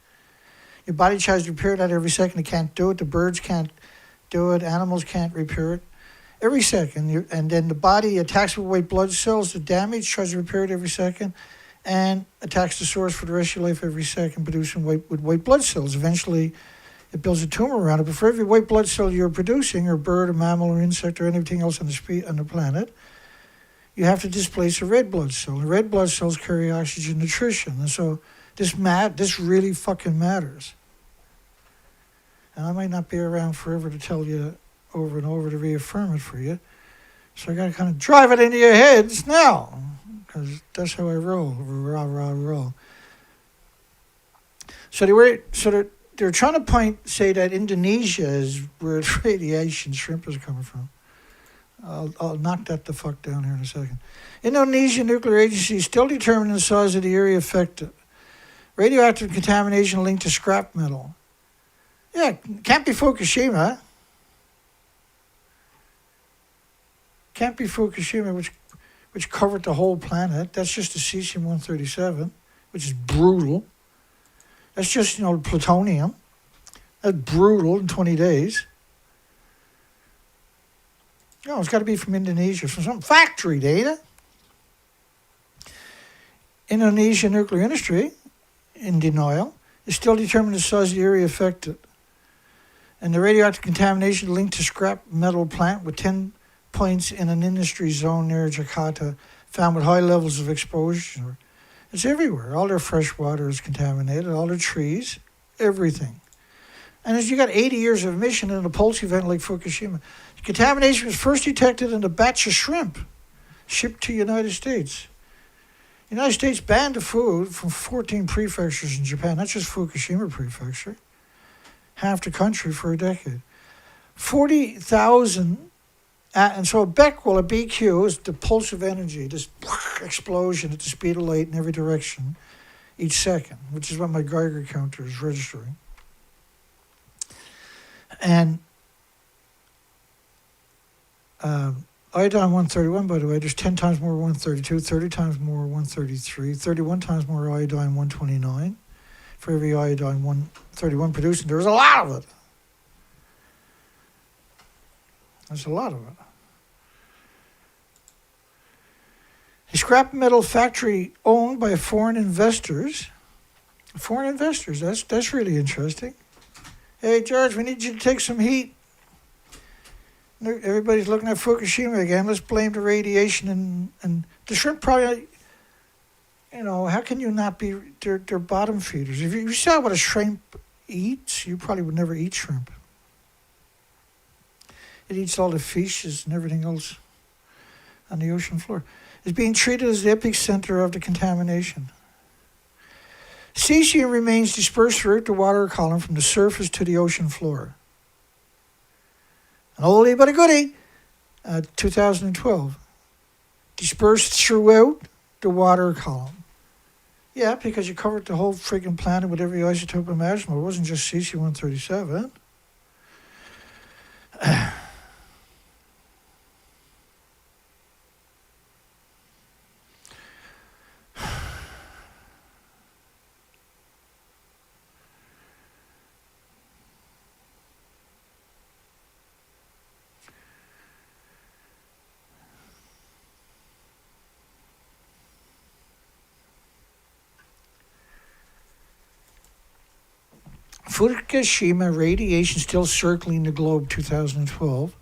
Your body tries to repair that every second. It can't do it. The birds can't do it. Animals can't repair it. Every second. And then the body attacks with white blood cells. The damage tries to repair it every second, and attacks the source for the rest of your life every second, producing white blood cells. Eventually, it builds a tumor around it. But for every white blood cell you're producing, or bird, or mammal, or insect, or anything else on the planet, you have to displace a red blood cell. And red blood cells carry oxygen nutrition. And so this really fucking matters. And I might not be around forever to tell you over and over to reaffirm it for you. So I got to kind of drive it into your heads now, because that's how I roll. Roll. So they're trying to say that Indonesia is where the radiation shrimp is coming from. I'll knock that the fuck down here in a second. Indonesia Nuclear Agency is still determining the size of the area affected. Radioactive contamination linked to scrap metal. Yeah, can't be Fukushima. Can't be Fukushima, which covered the whole planet. That's just the cesium-137, which is brutal. That's just, plutonium. That's brutal in 20 days. It's got to be from Indonesia, from some factory data. Indonesia nuclear industry, in denial, is still determining the size of the area affected. And the radioactive contamination linked to scrap metal plant with 10 points in an industry zone near Jakarta found with high levels of exposure. It's everywhere. All their fresh water is contaminated, all their trees, everything. And as you got 80 years of emission in a pulse event like Fukushima, contamination was first detected in a batch of shrimp shipped to the United States. The United States banned the food from 14 prefectures in Japan, not just Fukushima prefecture, half the country for a decade. 40,000, and so a becquerel, a BQ, is the pulse of energy, this explosion at the speed of light in every direction each second, which is what my Geiger counter is registering. And iodine-131, by the way, there's 10 times more 132, 30 times more 133, 31 times more iodine-129 for every iodine-131 produced. There's a lot of it. There's a lot of it. A scrap metal factory owned by foreign investors. Foreign investors, that's really interesting. Hey, George, we need you to take some heat. Everybody's looking at Fukushima again. Let's blame the radiation and the shrimp probably, how can you not be, they're bottom feeders. If you saw what a shrimp eats, you probably would never eat shrimp. It eats all the fishes and everything else on the ocean floor. It's being treated as the epicenter of the contamination. Cesium remains dispersed throughout the water column from the surface to the ocean floor. An oldie but a goodie, 2012. Dispersed throughout the water column. Yeah, because you covered the whole friggin' planet with every isotope imaginable. It wasn't just cesium-137. Fukushima radiation still circling the globe 2012.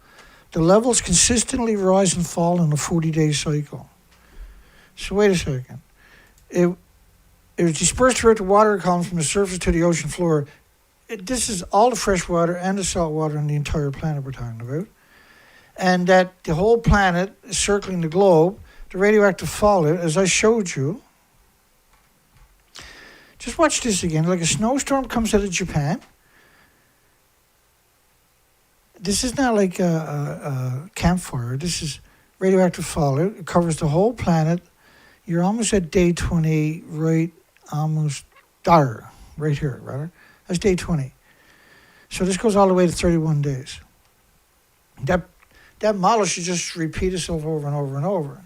The levels consistently rise and fall in a 40-day cycle. So wait a second. It was dispersed throughout the water column from the surface to the ocean floor. This is all the fresh water and the salt water on the entire planet we're talking about. And that the whole planet is circling the globe. The radioactive fallout, as I showed you. Just watch this again. Like a snowstorm comes out of Japan. This is not like a campfire. This is radioactive fallout. It covers the whole planet. You're almost at day 20, right? Almost there. Right here, rather. That's day 20. So this goes all the way to 31 days. That model should just repeat itself over and over and over.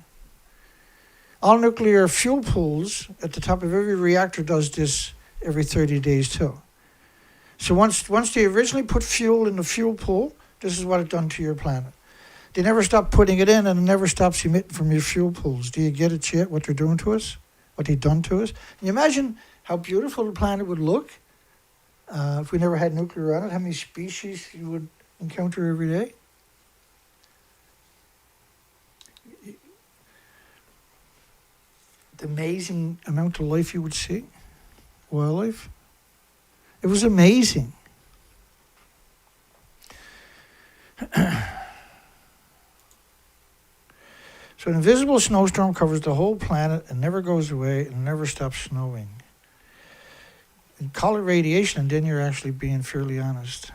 All nuclear fuel pools at the top of every reactor does this every 30 days too. So once they originally put fuel in the fuel pool, this is what it done to your planet. They never stop putting it in, and it never stops emitting from your fuel pools. Do you get it yet, what they're doing to us? What they've done to us? Can you imagine how beautiful the planet would look if we never had nuclear on it? How many species you would encounter every day? The amazing amount of life you would see, wildlife. It was amazing. So an invisible snowstorm covers the whole planet and never goes away and never stops snowing. You call it radiation, and then you're actually being fairly honest.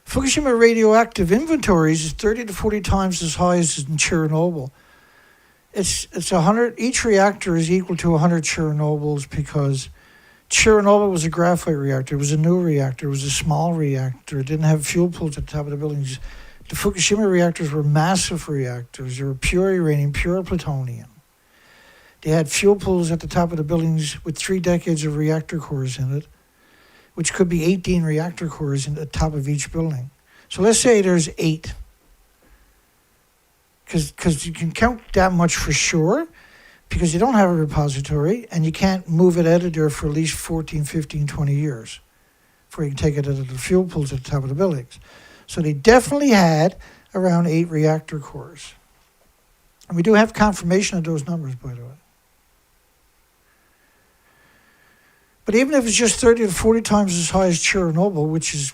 Fukushima radioactive inventories is 30 to 40 times as high as in Chernobyl. It's 100. Each reactor is equal to 100 Chernobyls because Chernobyl was a graphite reactor. It was a new reactor. It was a small reactor. It didn't have fuel pools at the top of the buildings. The Fukushima reactors were massive reactors. They were pure uranium, pure plutonium. They had fuel pools at the top of the buildings with 3 decades of reactor cores in it, which could be 18 reactor cores in the top of each building. So let's say there's 8. Because you can count that much for sure, because you don't have a repository and you can't move it out of there for at least 14, 15, 20 years before you can take it out of the fuel pools at the top of the buildings. So they definitely had around 8 reactor cores. And we do have confirmation of those numbers, by the way. But even if it's just 30 to 40 times as high as Chernobyl, which is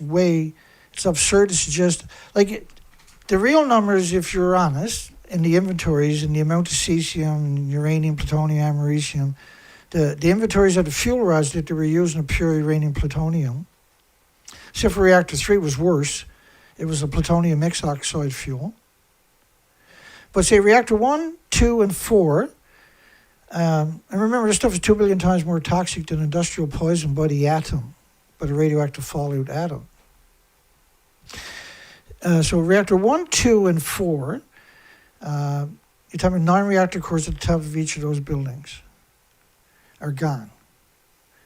it's absurd to suggest, the real numbers, if you're honest, in the inventories and the amount of cesium, uranium, plutonium, americium, the inventories of the fuel rods that they were using are pure uranium plutonium. Except for reactor 3 was worse. It was a plutonium mixed oxide fuel. But say reactor 1, 2, and 4, and remember this stuff is 2 billion times more toxic than industrial poison by the atom, by the radioactive fallout atom. So reactor 1, 2, and 4, you're talking 9 reactor cores at the top of each of those buildings are gone.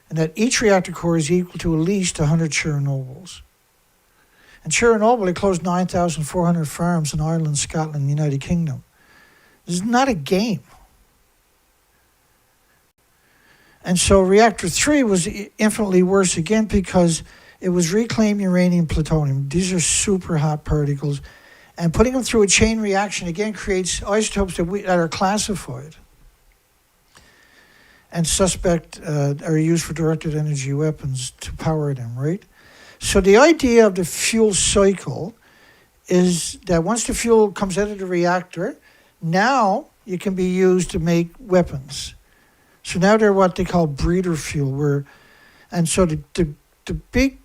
And that each reactor core is equal to at least 100 Chernobyls. And Chernobyl, it closed 9,400 farms in Ireland, Scotland, and the United Kingdom. This is not a game. And so reactor 3 was infinitely worse again because it was reclaimed uranium plutonium. These are super hot particles. And putting them through a chain reaction again creates isotopes that are classified and are used for directed energy weapons to power them, right? So the idea of the fuel cycle is that once the fuel comes out of the reactor, now it can be used to make weapons. So now they're what they call breeder fuel, and so the big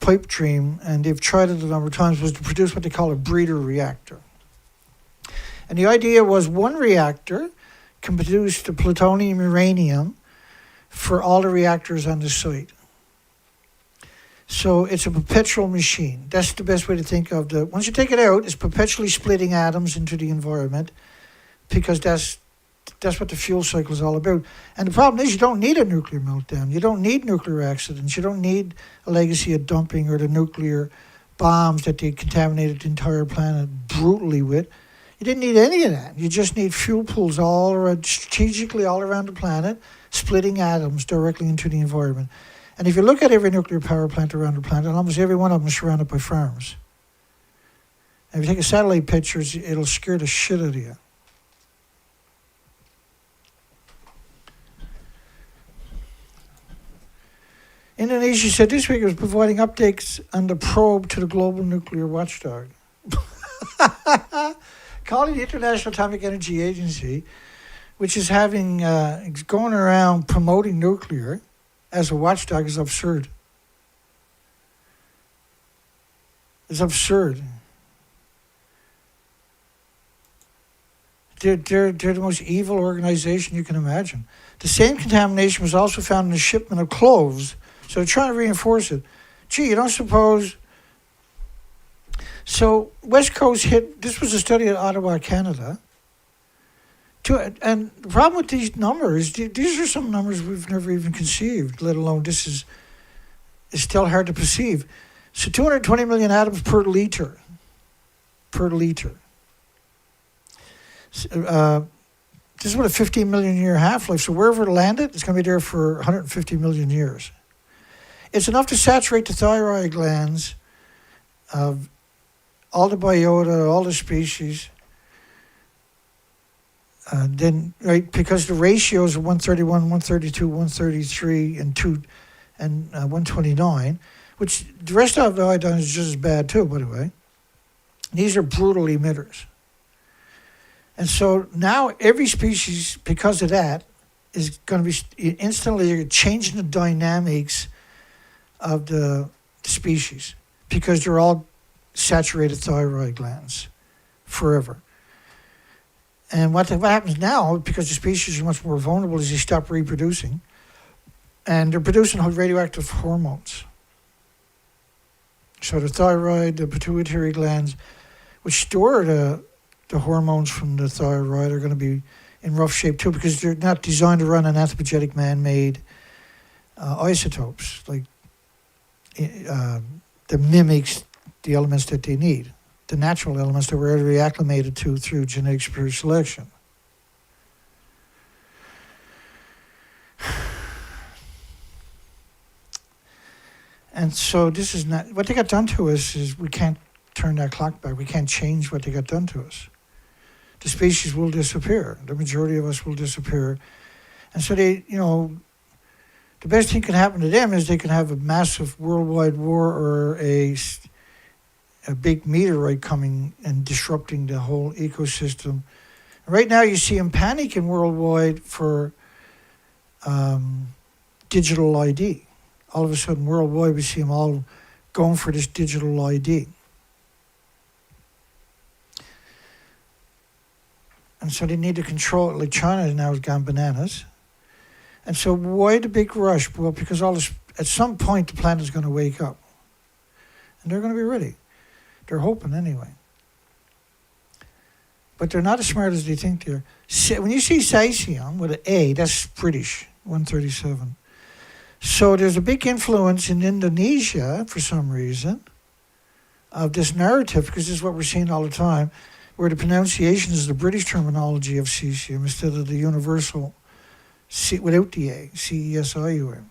pipe dream, and they've tried it a number of times, was to produce what they call a breeder reactor. And the idea was one reactor can produce the plutonium uranium for all the reactors on the site. So it's a perpetual machine. That's the best way to think of once you take it out, it's perpetually splitting atoms into the environment, because that's what the fuel cycle is all about. And the problem is you don't need a nuclear meltdown. You don't need nuclear accidents. You don't need a legacy of dumping or the nuclear bombs that they contaminated the entire planet brutally with. You didn't need any of that. You just need fuel pools strategically all around the planet, splitting atoms directly into the environment. And if you look at every nuclear power plant around the planet, almost every one of them is surrounded by farms. And if you take a satellite picture, it'll scare the shit out of you. Indonesia said this week it was providing updates on the probe to the global nuclear watchdog. Calling the International Atomic Energy Agency, which is going around promoting nuclear as a watchdog, is absurd. It's absurd. They're the most evil organization you can imagine. The same contamination was also found in a shipment of cloves. So they're trying to reinforce it. Gee, you don't suppose... So West Coast hit... This was a study at Ottawa, Canada. And the problem with these numbers, these are some numbers we've never even conceived, let alone this is still hard to perceive. So 220 million atoms per liter. Per liter. This is what a 15 million year half-life. So wherever it landed, it's going to be there for 150 million years. It's enough to saturate the thyroid glands of all the biota, all the species. Then, right, because the ratios are 131, 132, 133, and 129, which the rest of the iodine is just as bad too, by the way. These are brutal emitters. And so now every species, because of that, is going to be instantly changing the dynamics of the species because they're all saturated thyroid glands forever. And what happens now, because the species are much more vulnerable, is they stop reproducing. And they're producing radioactive hormones. So the thyroid, the pituitary glands, which store the hormones from the thyroid, are going to be in rough shape too, because they're not designed to run on anthropogenic man-made isotopes, like that mimics the elements that they need, the natural elements that we're already acclimated to through genetic superior selection. And so this is not, what they got done to us is we can't turn that clock back. We can't change what they got done to us. The species will disappear. The majority of us will disappear. And so they, the best thing can happen to them is they can have a massive worldwide war or a big meteorite coming and disrupting the whole ecosystem. Right now you see them panicking worldwide for digital ID. All of a sudden worldwide we see them all going for this digital ID. And so they need to control it, like China now has gone bananas. And so why the big rush? Well, because at some point the planet is going to wake up. And they're going to be ready. They're hoping anyway. But they're not as smart as they think they are. When you see Symposium with an A, that's British, 137. So there's a big influence in Indonesia, for some reason, of this narrative, because this is what we're seeing all the time, where the pronunciation is the British terminology of cesium instead of the universal C without the A, CESIUM.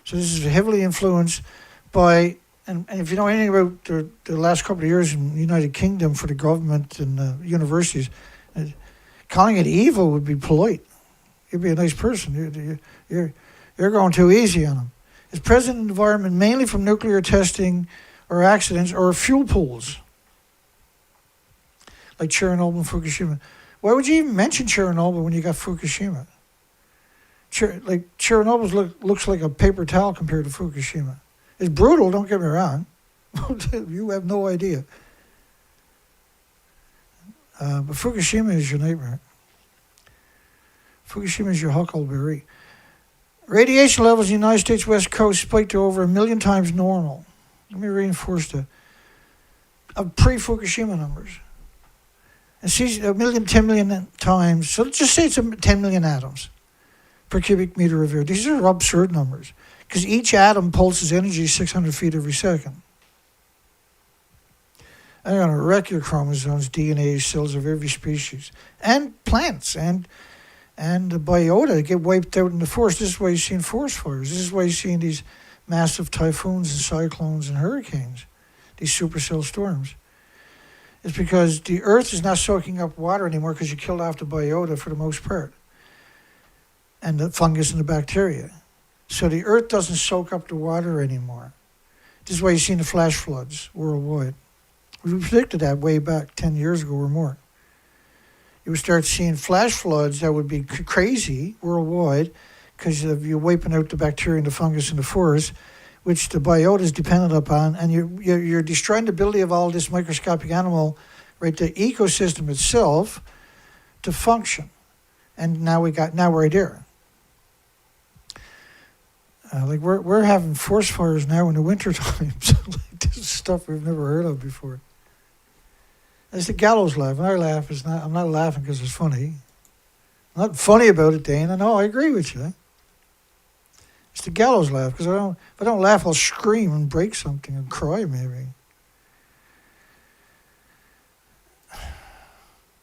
So this is heavily influenced by, and if you know anything about the last couple of years in the United Kingdom for the government and the universities, calling it evil would be polite. You'd be a nice person. You're going too easy on them. It's present in the environment mainly from nuclear testing or accidents or fuel pools, like Chernobyl and Fukushima. Why would you even mention Chernobyl when you got Fukushima? Chernobyl looks like a paper towel compared to Fukushima. It's brutal, don't get me wrong. You have no idea. But Fukushima is your nightmare. Fukushima is your huckleberry. Radiation levels in the United States West Coast spiked to over 1 million times normal. Let me reinforce that. Of pre-Fukushima numbers. And see, 10 million times. So let's just say it's 10 million atoms per cubic meter of air. These are absurd numbers because each atom pulses energy 600 feet every second. And they're going to wreck your chromosomes, DNA, cells of every species, and plants, and the biota get wiped out in the forest. This is why you're seeing forest fires. This is why you're seeing these massive typhoons and cyclones and hurricanes, these supercell storms. It's because the earth is not soaking up water anymore because you killed off the biota for the most part, and the fungus and the bacteria. So the earth doesn't soak up the water anymore. This is why you're seeing the flash floods worldwide. We predicted that way back 10 years ago or more. You would start seeing flash floods that would be crazy worldwide because you're wiping out the bacteria and the fungus in the forest, which the biota is dependent upon, and you're destroying the ability of all this microscopic animal, right? The ecosystem itself, to function. And now we're right here. Like we're having forest fires now in the winter times. Like this is stuff we've never heard of before. It's the gallows laugh. When I laugh, I'm not laughing because it's funny. I'm not funny about it, Dana. No, I agree with you. It's the gallows laugh, because if I don't laugh, I'll scream and break something and cry maybe.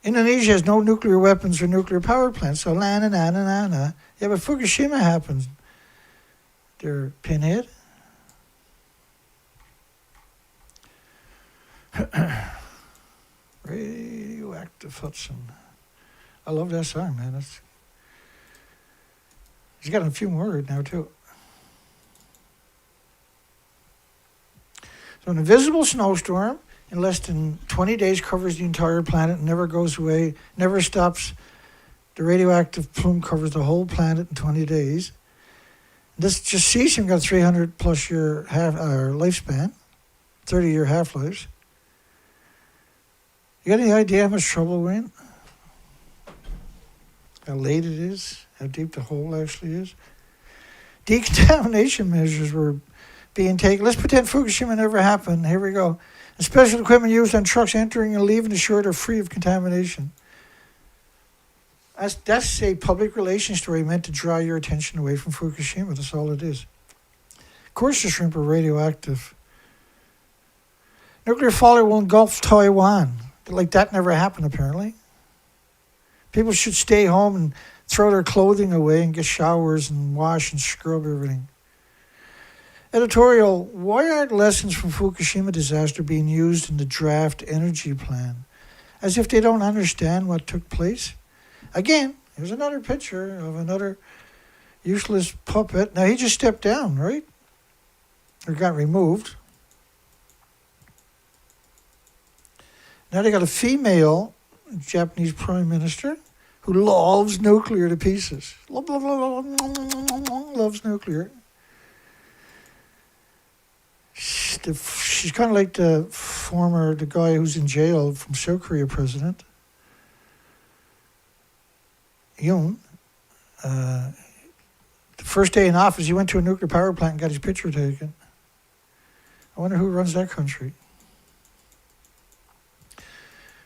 Indonesia has no nuclear weapons or nuclear power plants, so na na na na na. Yeah, but Fukushima happens. Their pinhead. Radioactive Hudson. I love that song, man. He's got a few more now, too. So an invisible snowstorm in less than 20 days covers the entire planet and never goes away, never stops. The radioactive plume covers the whole planet in 20 days. This just cesium got 300 plus year lifespan, 30-year half-lives. You got any idea how much trouble we're in? How late it is? How deep the hole actually is? Decontamination measures were being taken. Let's pretend Fukushima never happened. Here we go. And special equipment used on trucks entering and leaving the shore are free of contamination. That's a public relations story meant to draw your attention away from Fukushima. That's all it is. Of course the shrimp are radioactive. Nuclear fallout will engulf Taiwan. Like that never happened, apparently. People should stay home and throw their clothing away and get showers and wash and scrub everything. Editorial, why aren't lessons from Fukushima disaster being used in the draft energy plan? As if they don't understand what took place. Again, here's another picture of another useless puppet. Now, he just stepped down, right? Or got removed. Now they got a female Japanese prime minister who loves nuclear to pieces. Loves nuclear. She's kind of like the guy who's in jail from South Korea president. Yoon. The first day in office, he went to a nuclear power plant and got his picture taken. I wonder who runs that country.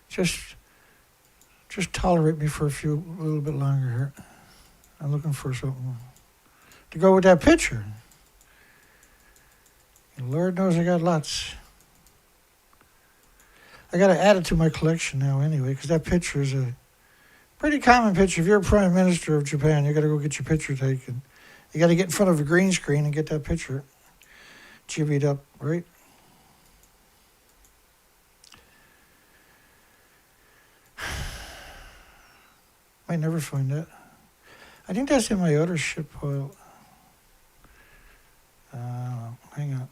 Just tolerate me for a little bit longer here. I'm looking for something to go with that picture. And Lord knows I got lots. I got to add it to my collection now anyway, because that picture is a pretty common picture. If you're a prime minister of Japan, you got to go get your picture taken. You got to get in front of a green screen and get that picture jibbied up, right? Might never find that. I think that's in my other shit pile. Hang on.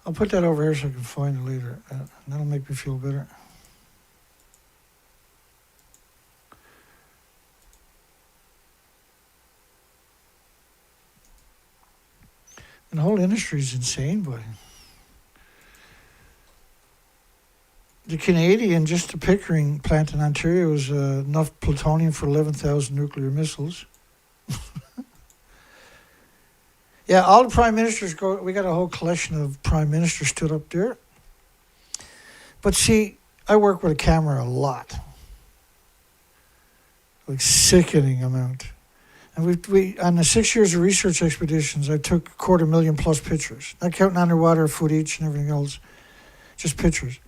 I'll put that over here so I can find it later. That'll make me feel better. And the whole industry is insane, boy. The Canadian, just the Pickering plant in Ontario, is enough plutonium for 11,000 nuclear missiles. Yeah, all the prime ministers go. We got a whole collection of prime ministers stood up there. But see, I work with a camera a lot, like sickening amount. And we on the 6 years of research expeditions, I took 250,000+ pictures, not counting underwater footage and everything else, just pictures.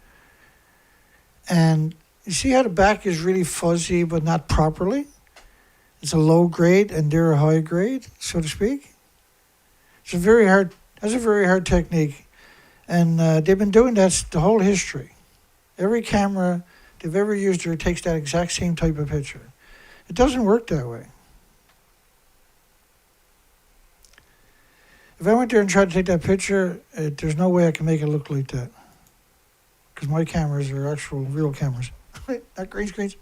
And you see how the back is really fuzzy, but not properly? It's a low grade and they're a high grade, so to speak. That's a very hard technique. And they've been doing that the whole history. Every camera they've ever used here takes that exact same type of picture. It doesn't work that way. If I went there and tried to take that picture, there's no way I can make it look like that. Because my cameras are actual real cameras, not green screens.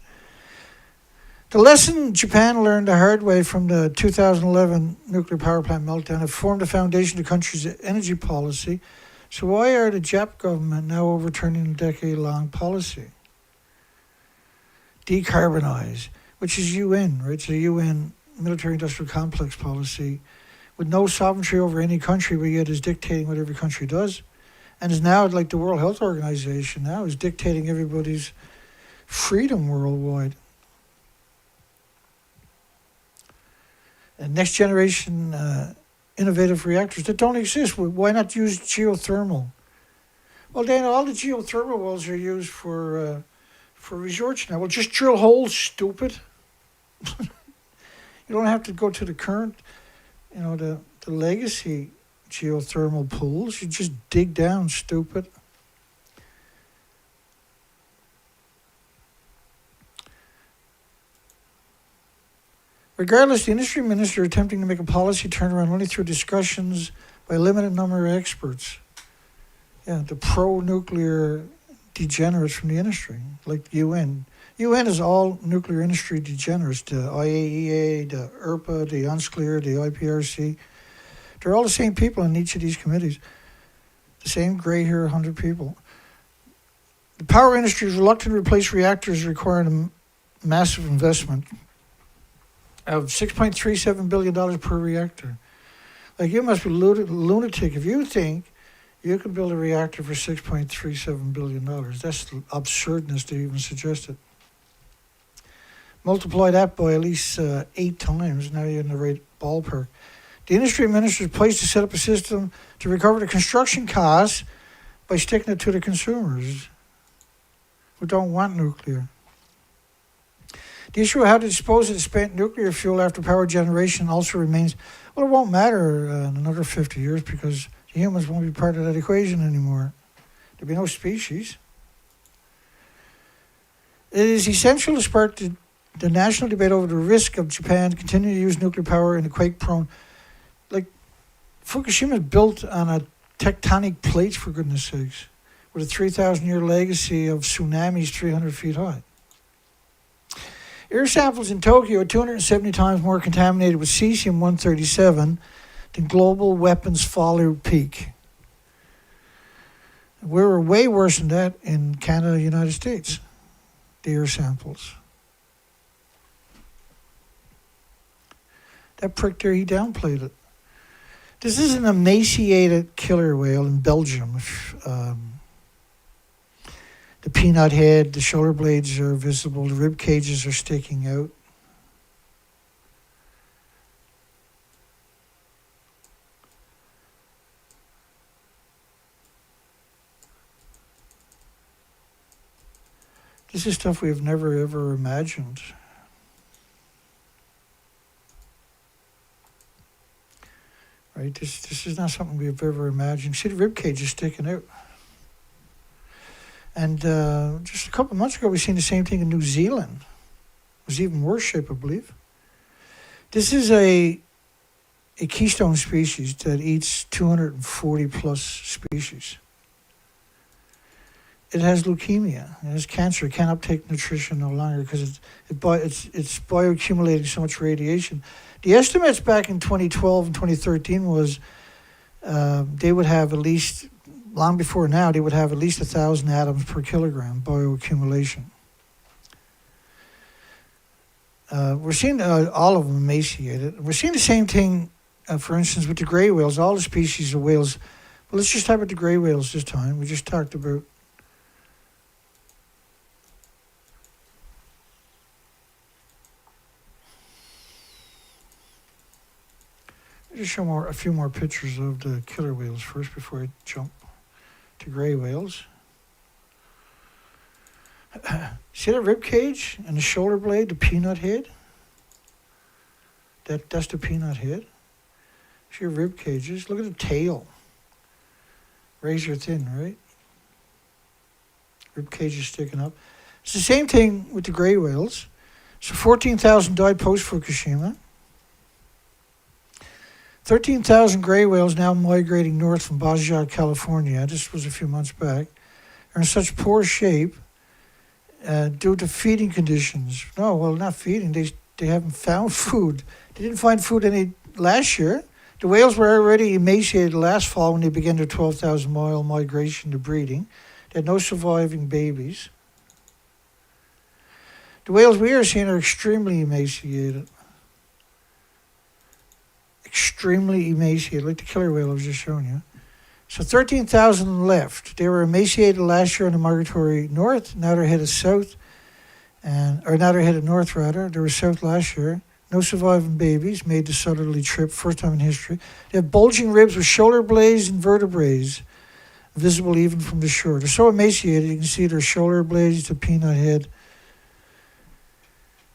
The lesson Japan learned the hard way from the 2011 nuclear power plant meltdown have formed the foundation of the country's energy policy So why are the Jap government now overturning a decade-long policy? Decarbonize, which is UN, right? It's a UN military-industrial complex policy with no sovereignty over any country, but yet is dictating what every country does. And is now, like the World Health Organization now, is dictating everybody's freedom worldwide. And next generation innovative reactors that don't exist. Why not use geothermal? Well, Dana, all the geothermal wells are used for resorts now. Well, just drill holes, stupid. You don't have to go to the current, the legacy geothermal pools. You just dig down, stupid. Regardless, the industry minister attempting to make a policy turnaround only through discussions by a limited number of experts. Yeah, the pro-nuclear degenerates from the industry, like UN. UN is all nuclear industry degenerates, the IAEA, the ERPA, the UNSCLEAR, the IPRC. They're all the same people in each of these committees. The same gray hair 100 people. The power industry is reluctant to replace reactors requiring a massive investment of $6.37 billion per reactor. Like, you must be lunatic if you think you could build a reactor for $6.37 billion. That's absurdness to even suggest it. Multiply that by at least 8 times, now you're in the right ballpark. The industry minister is poised to set up a system to recover the construction costs by sticking it to the consumers who don't want nuclear. The issue of how to dispose of the spent nuclear fuel after power generation also remains, well, it won't matter in another 50 years because the humans won't be part of that equation anymore. There'll be no species. It is essential to spark the national debate over the risk of Japan continuing to use nuclear power in the quake-prone. Like, Fukushima is built on a tectonic plate, for goodness sakes, with a 3,000-year legacy of tsunamis 300 feet high. Air samples in Tokyo are 270 times more contaminated with cesium-137 than global weapons fallout peak. We're way worse than that in Canada and the United States, the air samples. That prick there, he downplayed it. This is an emaciated killer whale in Belgium. The peanut head, the shoulder blades are visible, the rib cages are sticking out. This is stuff we have never ever imagined. Right? This is not something we've ever imagined. See, the rib cage is sticking out. And just a couple of months ago, we seen the same thing in New Zealand. It was even worse shape, I believe. This is a keystone species that eats 240 plus species. It has leukemia. It has cancer. It can't uptake nutrition no longer because it's bioaccumulating so much radiation. The estimates back in 2012 and 2013 was they would have at least, long before now, they would have at least 1,000 atoms per kilogram bioaccumulation. We're seeing all of them emaciated. We're seeing the same thing, for instance, with the gray whales, all the species of whales. Well, let's just talk about the gray whales this time. We just talked about just show a few more pictures of the killer whales first before I jump to gray whales. See that rib cage and the shoulder blade, the peanut head? That's the peanut head. See your rib cages. Look at the tail. Razor thin, right? Rib cage is sticking up. It's the same thing with the gray whales. So 14,000 died post-Fukushima. 13,000 gray whales now migrating north from Baja, California. This was a few months back. Are in such poor shape due to feeding conditions. No, well, not feeding. They haven't found food. They didn't find food any last year. The whales were already emaciated last fall when they began their 12,000-mile migration to breeding. They had no surviving babies. The whales we are seeing are extremely emaciated. Extremely emaciated, like the killer whale I was just showing you. So 13,000 left. They were emaciated last year on the migratory north. Now they're headed south, or now they're headed north rather. They were south last year. No surviving babies. Made the southerly trip, first time in history. They have bulging ribs with shoulder blades and vertebrae, visible even from the shore. They're so emaciated you can see their shoulder blades, the peanut head.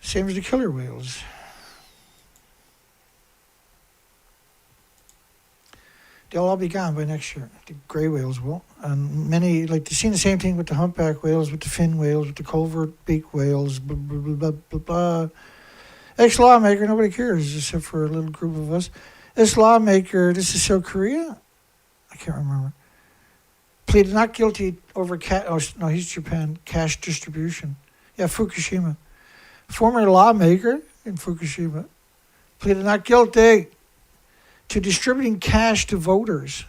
Same as the killer whales. They'll all be gone by next year. The grey whales will. And many, like, they've seen the same thing with the humpback whales, with the fin whales, with the covert beak whales, blah, blah, blah, blah, blah. Ex-lawmaker, nobody cares except for a little group of us. Ex-lawmaker, this is South Korea? I can't remember. Pleaded not guilty over, he's Japan, cash distribution. Yeah, Fukushima. Former lawmaker in Fukushima pleaded not guilty to distributing cash to voters.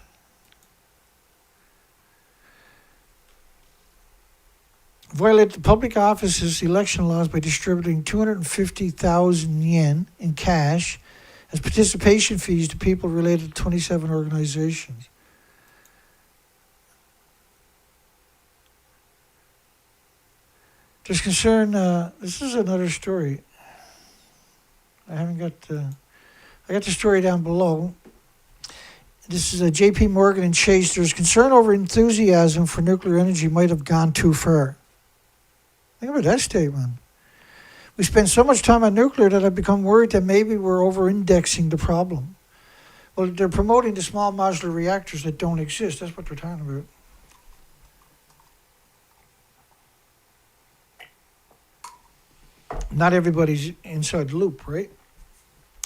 Violated the public office's election laws by distributing 250,000 yen in cash as participation fees to people related to 27 organizations. There's concern, this is another story. I got the story down below. This is a JPMorgan Chase. There's concern over enthusiasm for nuclear energy might have gone too far. Think about that statement. We spend so much time on nuclear that I've become worried that maybe we're over-indexing the problem. Well, they're promoting the small modular reactors that don't exist. That's what they're talking about. Not everybody's inside the loop, right?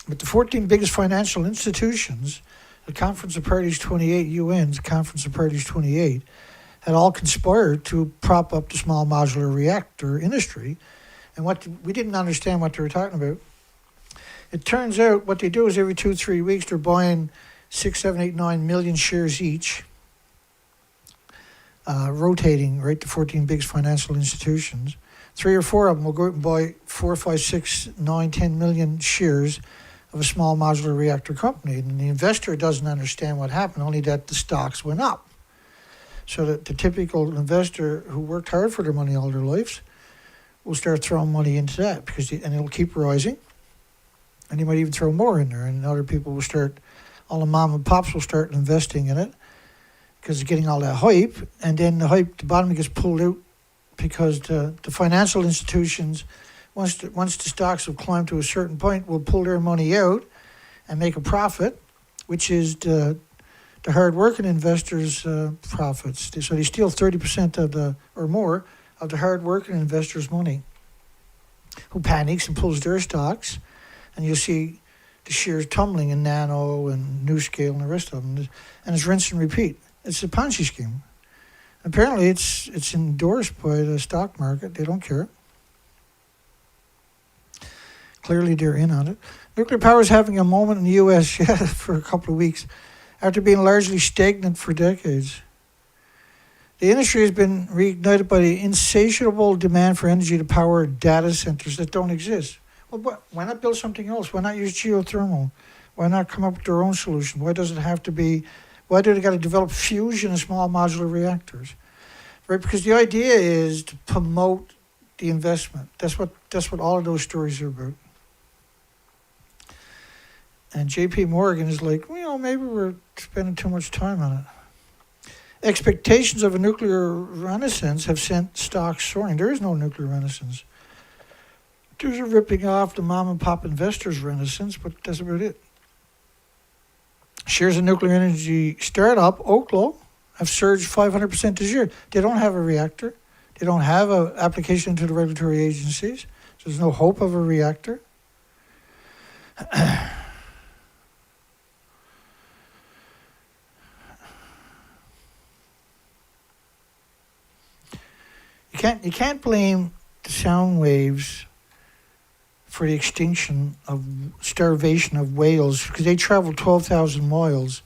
But the 14 biggest financial institutions, the Conference of Parties 28, UN's Conference of Parties 28, had all conspired to prop up the small modular reactor industry. And we didn't understand what they were talking about. It turns out what they do is every 2-3 weeks they're buying 6, 7, 8, 9 million shares each, rotating, right, the 14 biggest financial institutions. 3 or 4 of them will go out and buy 4, 5, 6, 9, 10 million shares of a small modular reactor company. And the investor doesn't understand what happened, only that the stocks went up. So that the typical investor who worked hard for their money all their lives will start throwing money into that and it'll keep rising. And you might even throw more in there. And other people will start, all the mom and pops will start investing in it because it's getting all that hype. And then the hype, the bottom gets pulled out because the financial institutions, once the stocks have climbed to a certain point, will pull their money out and make a profit, which is the hard-working investors' profits. So they steal 30% or more of the hard-working investors' money, who panics and pulls their stocks, and you'll see the shares tumbling in Nano and NewScale and the rest of them, and it's rinse and repeat. It's a Ponzi scheme. Apparently, it's endorsed by the stock market. They don't care. Clearly, they're in on it. Nuclear power is having a moment in the U.S. For a couple of weeks, after being largely stagnant for decades. The industry has been reignited by the insatiable demand for energy to power data centers that don't exist. Well, why not build something else? Why not use geothermal? Why not come up with their own solution? Why does it have to be? Why do they got to develop fusion and small modular reactors? Right, because the idea is to promote the investment. That's what all of those stories are about. And JPMorgan is like, maybe we're spending too much time on it. Expectations of a nuclear renaissance have sent stocks soaring. There is no nuclear renaissance. There's a ripping off the mom and pop investors renaissance, but that's about it. Shares of nuclear energy startup, Oklo, have surged 500% this year. They don't have a reactor. They don't have an application to the regulatory agencies. So there's no hope of a reactor. You can't blame the sound waves for the extinction of starvation of whales, because they travel 12,000 miles.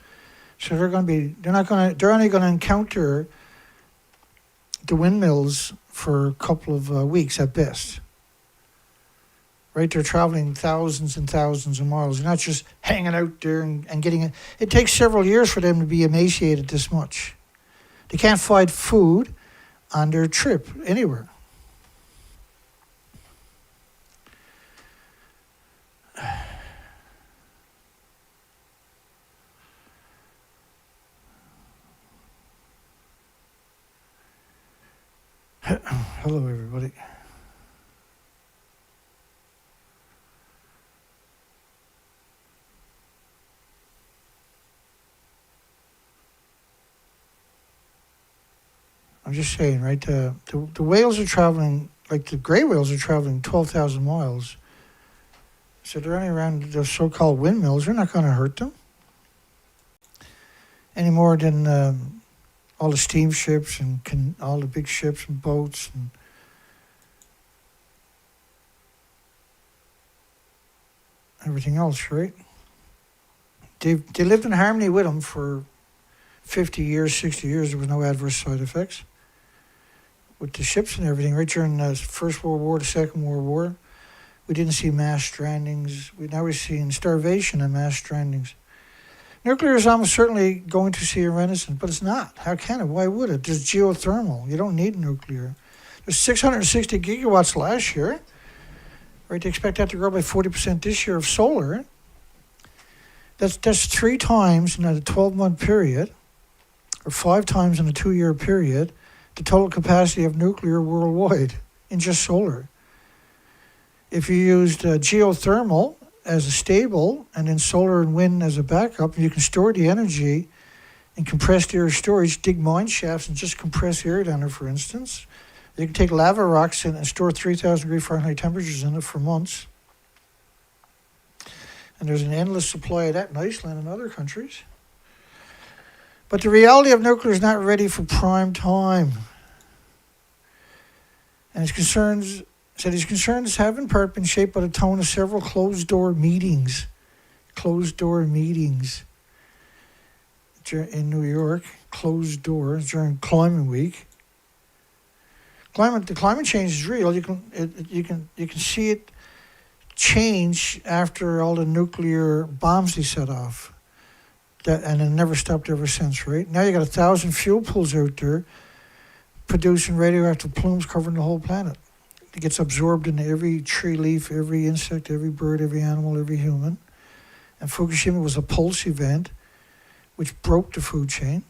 So they're only going to encounter the windmills for a couple of weeks at best. Right, they're traveling thousands and thousands of miles. They're not just hanging out there and getting it. It takes several years for them to be emaciated this much. They can't find food on their trip anywhere. Hello, everybody. I'm just saying, right? The whales are traveling, like the gray whales are traveling 12,000 miles. So they're running around the so-called windmills. They're not going to hurt them any more than all the steamships and all the big ships and boats and everything else, right? They lived in harmony with them for 50 years, 60 years. There was no adverse side effects with the ships and everything. Right during the First World War, the Second World War, we didn't see mass strandings. Now we're seeing starvation and mass strandings. Nuclear is almost certainly going to see a renaissance, but it's not. How can it? Why would it? There's geothermal. You don't need nuclear. There's 660 gigawatts last year. Right? They expect that to grow by 40% this year of solar. That's 3 times in a 12-month period, or 5 times in a 2-year period, the total capacity of nuclear worldwide in just solar. If you used geothermal as a stable and then solar and wind as a backup, you can store the energy in compressed air storage, dig mine shafts and just compress air down there, for instance. You can take lava rocks in and store 3,000 degree Fahrenheit temperatures in it for months. And there's an endless supply of that in Iceland and other countries. But the reality of nuclear is not ready for prime time. And his concerns have in part been shaped by the tone of several closed-door meetings. Closed-door meetings in New York, closed doors during Climate Week. The climate change is real. You can see it change after all the nuclear bombs they set off. And it never stopped ever since, right? Now you got 1,000 fuel pools out there producing radioactive plumes covering the whole planet. It gets absorbed into every tree leaf, every insect, every bird, every animal, every human. And Fukushima was a pulse event which broke the food chain,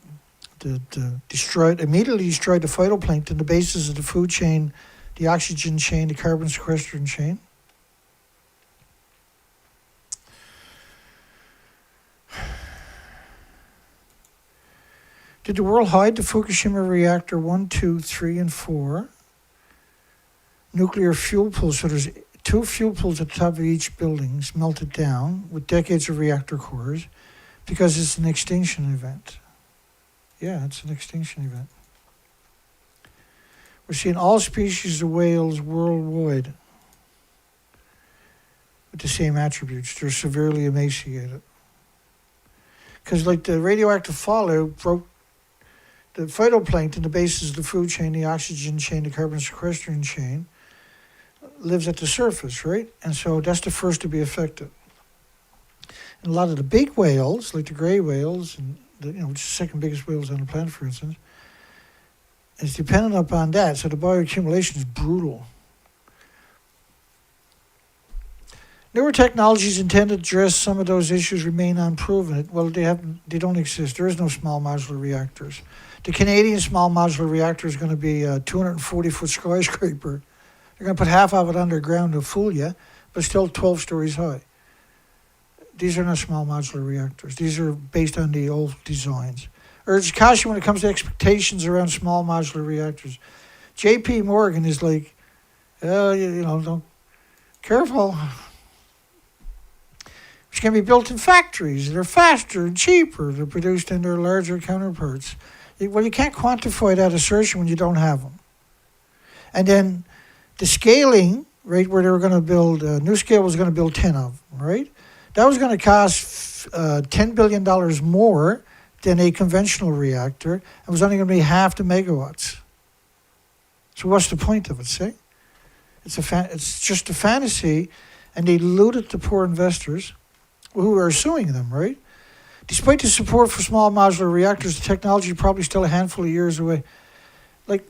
that immediately destroyed the phytoplankton, the basis of the food chain, the oxygen chain, the carbon sequestration chain. Did the world hide the Fukushima reactor 1, 2, 3, and 4 nuclear fuel pools? So there's 2 fuel pools at the top of each building melted down with decades of reactor cores because it's an extinction event. Yeah, it's an extinction event. We're seeing all species of whales worldwide with the same attributes. They're severely emaciated. Because like the radioactive fallout broke the phytoplankton, the basis of the food chain, the oxygen chain, the carbon sequestration chain, lives at the surface, right? And so that's the first to be affected. And a lot of the big whales, like the gray whales, and which is the second biggest whales on the planet, for instance, is dependent upon that. So the bioaccumulation is brutal. Newer technologies intended to address some of those issues remain unproven. Well, they don't exist. There is no small modular reactors. The Canadian small modular reactor is going to be a 240-foot skyscraper. They're going to put half of it underground to fool you, but still 12 stories high. These are not small modular reactors. These are based on the old designs. Urge caution when it comes to expectations around small modular reactors. JPMorgan is like, don't careful. Which can be built in factories. They're faster and cheaper. They're produced in their larger counterparts. Well, you can't quantify that assertion when you don't have them. And then the scaling right, where they were going to build, NuScale was going to build 10 of them, right? That was going to cost $10 billion more than a conventional reactor. It was only going to be half the megawatts. So what's the point of it, see? It's just a fantasy, and they looted the poor investors who are suing them, right? Despite the support for small modular reactors, the technology is probably still a handful of years away. Like,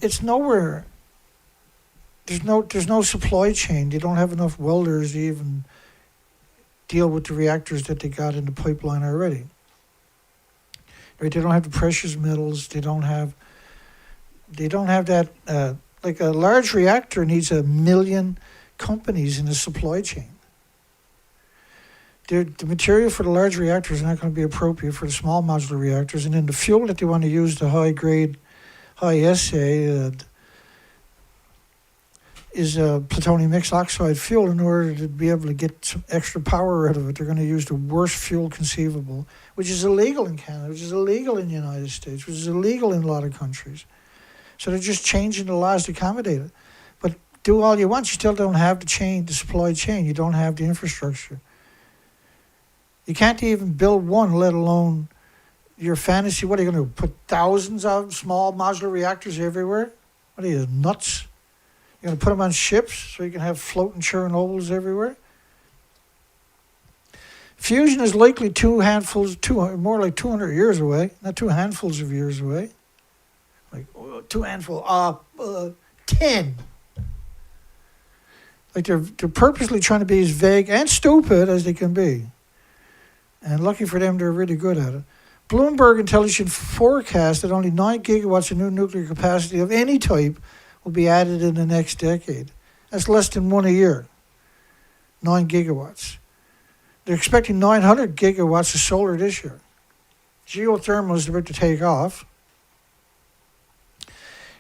it's nowhere. There's no supply chain. They don't have enough welders to even deal with the reactors that they got in the pipeline already. Right? They don't have the precious metals. They don't have that. Like a large reactor needs 1 million companies in the supply chain. The material for the large reactors is not going to be appropriate for the small modular reactors, and then the fuel that they want to use, the high-grade, high-assay, is plutonium mixed oxide fuel. In order to be able to get some extra power out of it, they're going to use the worst fuel conceivable, which is illegal in Canada, which is illegal in the United States, which is illegal in a lot of countries. So they're just changing the laws to accommodate it. But do all you want, you still don't have the supply chain. You don't have the infrastructure. You can't even build one, let alone your fantasy. What are you going to do? Put thousands of small modular reactors everywhere? What are you, nuts? You're going to put them on ships so you can have floating Chernobyls everywhere? Fusion is likely more like 200 years away, not 2 handfuls of years away. Like 2 handfuls, 10. Like they're purposely trying to be as vague and stupid as they can be. And lucky for them, they're really good at it. Bloomberg Intelligence forecasts that only 9 gigawatts of new nuclear capacity of any type will be added in the next decade. That's less than 1 a year. 9 gigawatts. They're expecting 900 gigawatts of solar this year. Geothermal is about to take off.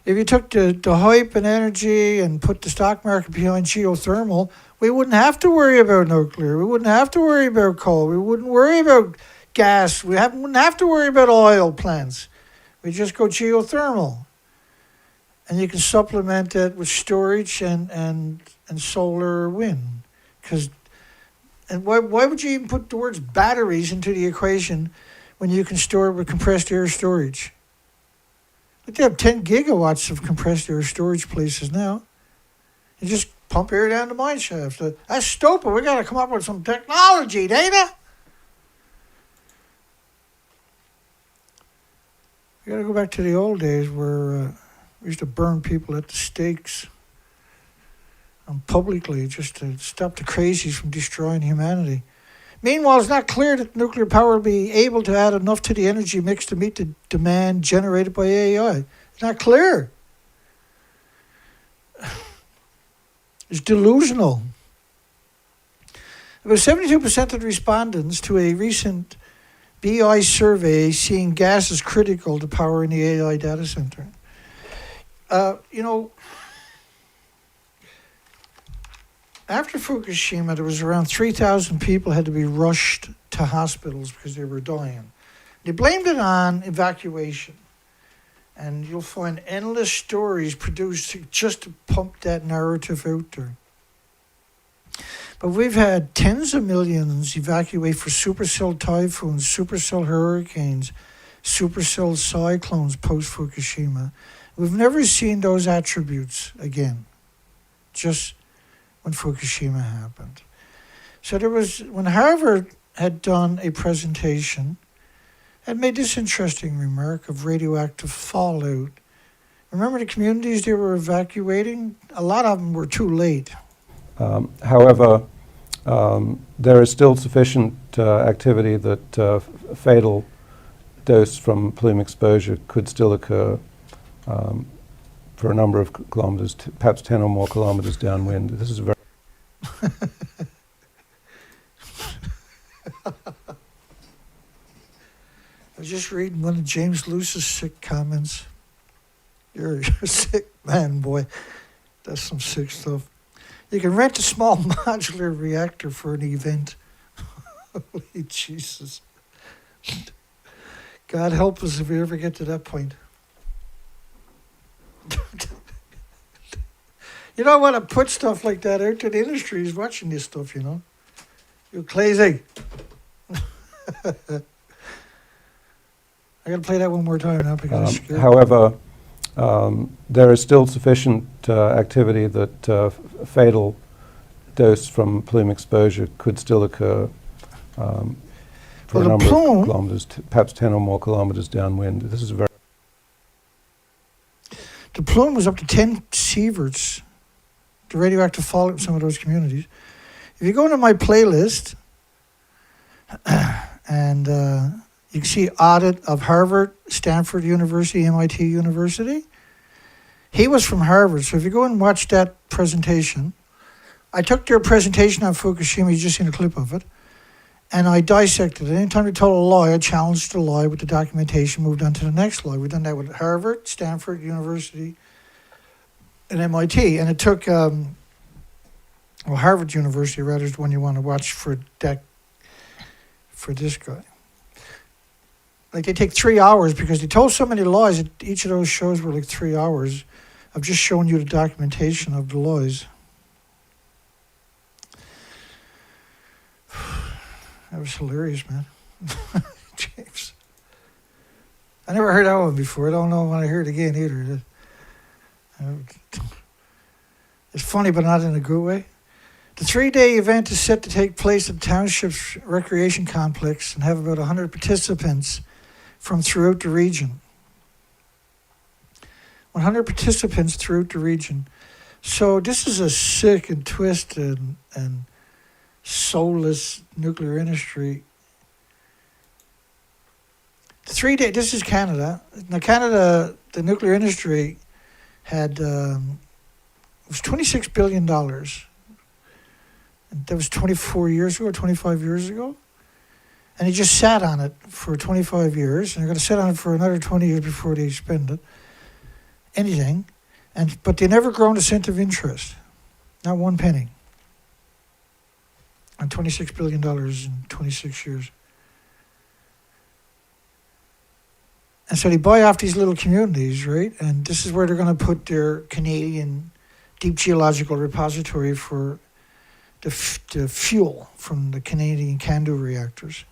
If you took the hype and energy and put the stock market behind geothermal, we wouldn't have to worry about nuclear. We wouldn't have to worry about coal. We wouldn't worry about gas. Wouldn't have to worry about oil plants. We just go geothermal. And you can supplement it with storage and solar wind. And why would you even put the words batteries into the equation when you can store it with compressed air storage? But they have 10 gigawatts of compressed air storage places now. You just pump air down the mine shaft. That's stupid. We got to come up with some technology, Dana. We got to go back to the old days where we used to burn people at the stakes publicly just to stop the crazies from destroying humanity. Meanwhile, it's not clear that nuclear power will be able to add enough to the energy mix to meet the demand generated by AI. It's not clear. It's delusional. About 72% of the respondents to a recent BI survey seeing gas as critical to powering the AI data center. After Fukushima, there was around 3,000 people had to be rushed to hospitals because they were dying. They blamed it on evacuation. And you'll find endless stories produced just to pump that narrative out there. But we've had tens of millions evacuate for supercell typhoons, supercell hurricanes, supercell cyclones post-Fukushima. We've never seen those attributes again, just when Fukushima happened. So when Harvard had done a presentation, had made this interesting remark of radioactive fallout. Remember the communities they were evacuating? A lot of them were too late. However, there is still sufficient activity that fatal dose from plume exposure could still occur for a number of kilometers, perhaps 10 or more kilometers downwind. This is very... I was just reading one of James Luce's sick comments. You're a sick man, boy. That's some sick stuff. You can rent a small modular reactor for an event. Holy Jesus. God help us if we ever get to that point. You don't want to put stuff like that out to the industry who's watching this stuff, you know. You're crazy. I got to play that one more time now because I'm scared. However, there is still sufficient activity that fatal dose from plume exposure could still occur for a number of kilometers, perhaps 10 or more kilometers downwind. This is very... The plume was up to 10 sieverts, the radioactive fallout in some of those communities. If you go into my playlist, and you can see audit of Harvard, Stanford University, MIT University. He was from Harvard, so if you go and watch that presentation, I took their presentation on Fukushima, you just seen a clip of it, and I dissected it. Anytime we told a lie, I challenged the lie with the documentation, moved on to the next lie. We've done that with Harvard, Stanford University, and MIT. And it took, Harvard University, rather, is the one you want to watch for this guy. Like, they take 3 hours because they told so many lies that each of those shows were like 3 hours of just showing you the documentation of the lies. That was hilarious, man. James. I never heard that one before. I don't know when I hear it again either. It's funny, but not in a good way. The 3-day event is set to take place at the township's recreation complex and have about 100 participants from throughout the region. 100 participants throughout the region. So this is a sick and twisted and soulless nuclear industry. 3-day, this is Canada. Now Canada, the nuclear industry had, it was $26 billion. And that was 24 years ago, 25 years ago. And they just sat on it for 25 years, and they're going to sit on it for another 20 years before they spend it. Anything. But they never grown a cent of interest. Not one penny. On $26 billion in 26 years. And so they buy off these little communities, right? And this is where they're going to put their Canadian deep geological repository for the fuel from the Canadian CANDU reactors.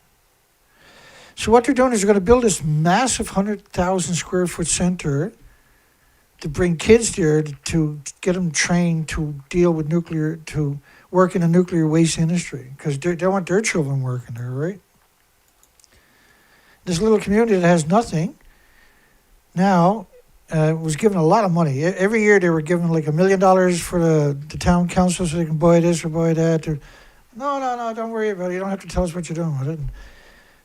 So what they're doing is they're going to build this massive 100,000 square foot center to bring kids there to get them trained to deal with nuclear, to work in the nuclear waste industry, because they want their children working there, right? This little community that has nothing now was given a lot of money. Every year they were given like $1 million for the town council so they can buy this or buy that. No, don't worry about it. You don't have to tell us what you're doing with it. And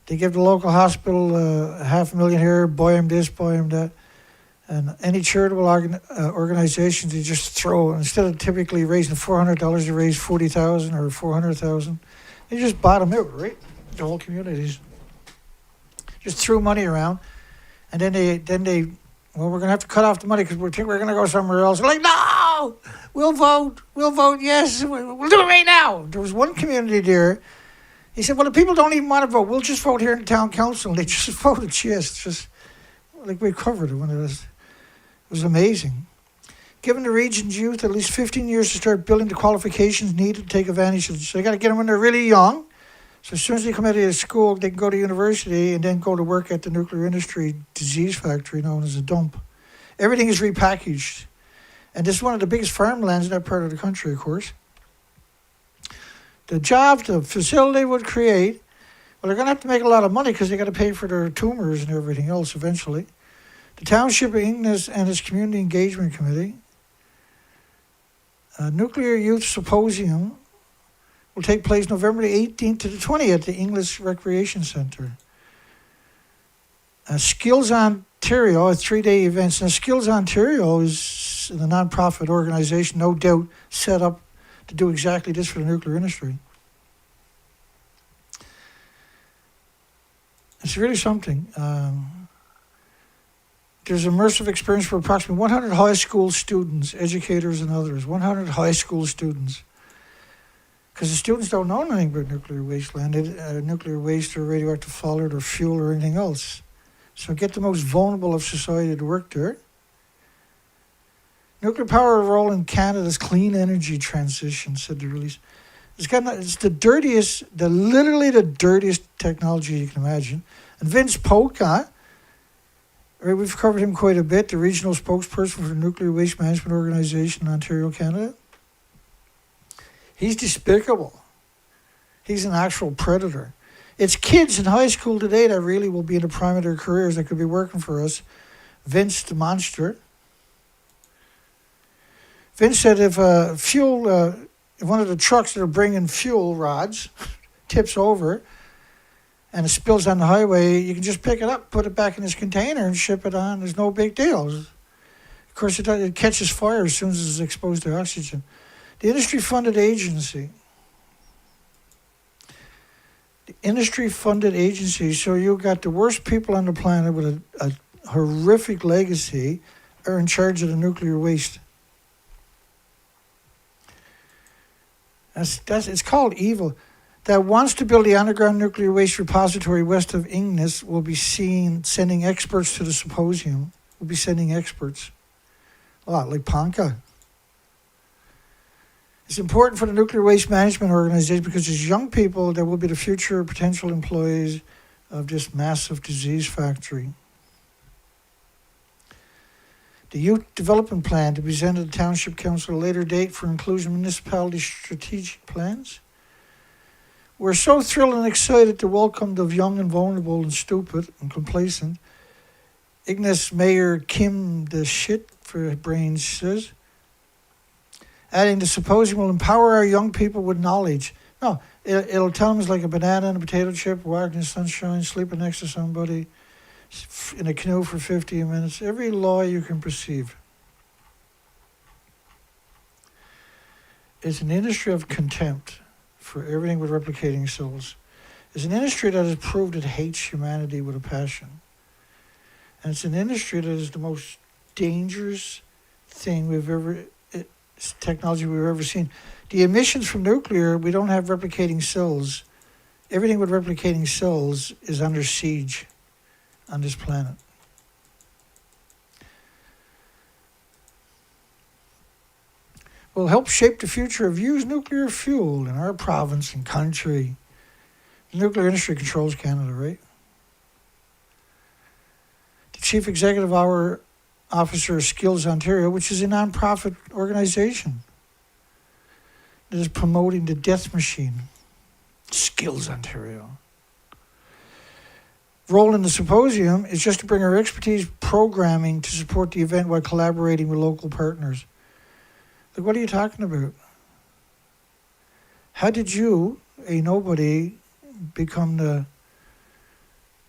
they give the local hospital $500,000 here, buy them this, buy them that. And any charitable organizations, they just throw, instead of typically raising $400, they raise $40,000 or $400,000. They just bottom out, right? The whole communities just threw money around, and then they, well, we're gonna have to cut off the money because we think we're gonna go somewhere else. They're like, no, we'll vote, yes, we'll do it right now. There was one community there. He said, well, the people don't even want to vote. We'll just vote here in the town council. And they just voted yes. It's just like we covered it when it was amazing. Giving the region's youth at least 15 years to start building the qualifications needed to take advantage of it. So they got to get them when they're really young. So as soon as they come out of school, they can go to university and then go to work at the nuclear industry disease factory known as a dump. Everything is repackaged. And this is one of the biggest farmlands in that part of the country, of course. The job the facility would create, well, they're going to have to make a lot of money because they got to pay for their tumors and everything else eventually. The Township of Ignace and its Community Engagement Committee. A Nuclear Youth Symposium will take place November the 18th to the 20th at the English Recreation Center. Skills Ontario, a 3-day event. Now, Skills Ontario is a non-profit organization, no doubt set up to do exactly this for the nuclear industry. It's really something. There's immersive experience for approximately 100 high school students, educators and others. 100 high school students. Because the students don't know anything about nuclear wasteland, nuclear waste or radioactive fallout or fuel or anything else. So get the most vulnerable of society to work there. Nuclear power role in Canada's clean energy transition, said the release. It's the dirtiest, literally the dirtiest technology you can imagine. And Vince Polka, right, we've covered him quite a bit, the regional spokesperson for the Nuclear Waste Management Organization in Ontario, Canada. He's despicable. He's an actual predator. It's kids in high school today that really will be in the prime of their careers that could be working for us. Vince the monster. Vince said if if one of the trucks that are bringing fuel rods tips over and it spills on the highway, you can just pick it up, put it back in this container and ship it on. There's no big deal. Of course, it catches fire as soon as it's exposed to oxygen. The industry-funded agency. The industry-funded agency, so you've got the worst people on the planet with a horrific legacy are in charge of the nuclear waste. It's called evil. That wants to build the underground nuclear waste repository west of Ignace will be sending experts to the Symposium. We'll be sending experts. A lot like Ponca. It's important for the Nuclear Waste Management Organization because as young people, there will be the future potential employees of this massive disease factory. The Youth Development Plan to be sent to the Township Council at a later date for inclusion in municipality strategic plans. We're so thrilled and excited to welcome the young and vulnerable and stupid and complacent. Ignace Mayor Kim the shit for brains says. Adding, the symposium will empower our young people with knowledge. No, it'll tell them it's like a banana and a potato chip, walking in the sunshine, sleeping next to somebody, in a canoe for 15 minutes. Every law you can perceive. It's an industry of contempt for everything with replicating cells. It's an industry that has proved it hates humanity with a passion. And it's an industry that is the most dangerous thing technology we've ever seen. The emissions from nuclear, we don't have replicating cells. Everything with replicating cells is under siege on this planet. Will help shape the future of used nuclear fuel in our province and country. The nuclear industry controls Canada, right? The Chief Executive Officer of Skills Ontario, which is a non-profit organization that is promoting the death machine. Skills Ontario. Role in the symposium is just to bring our expertise programming to support the event while collaborating with local partners. Like, what are you talking about? How did you, a nobody, become the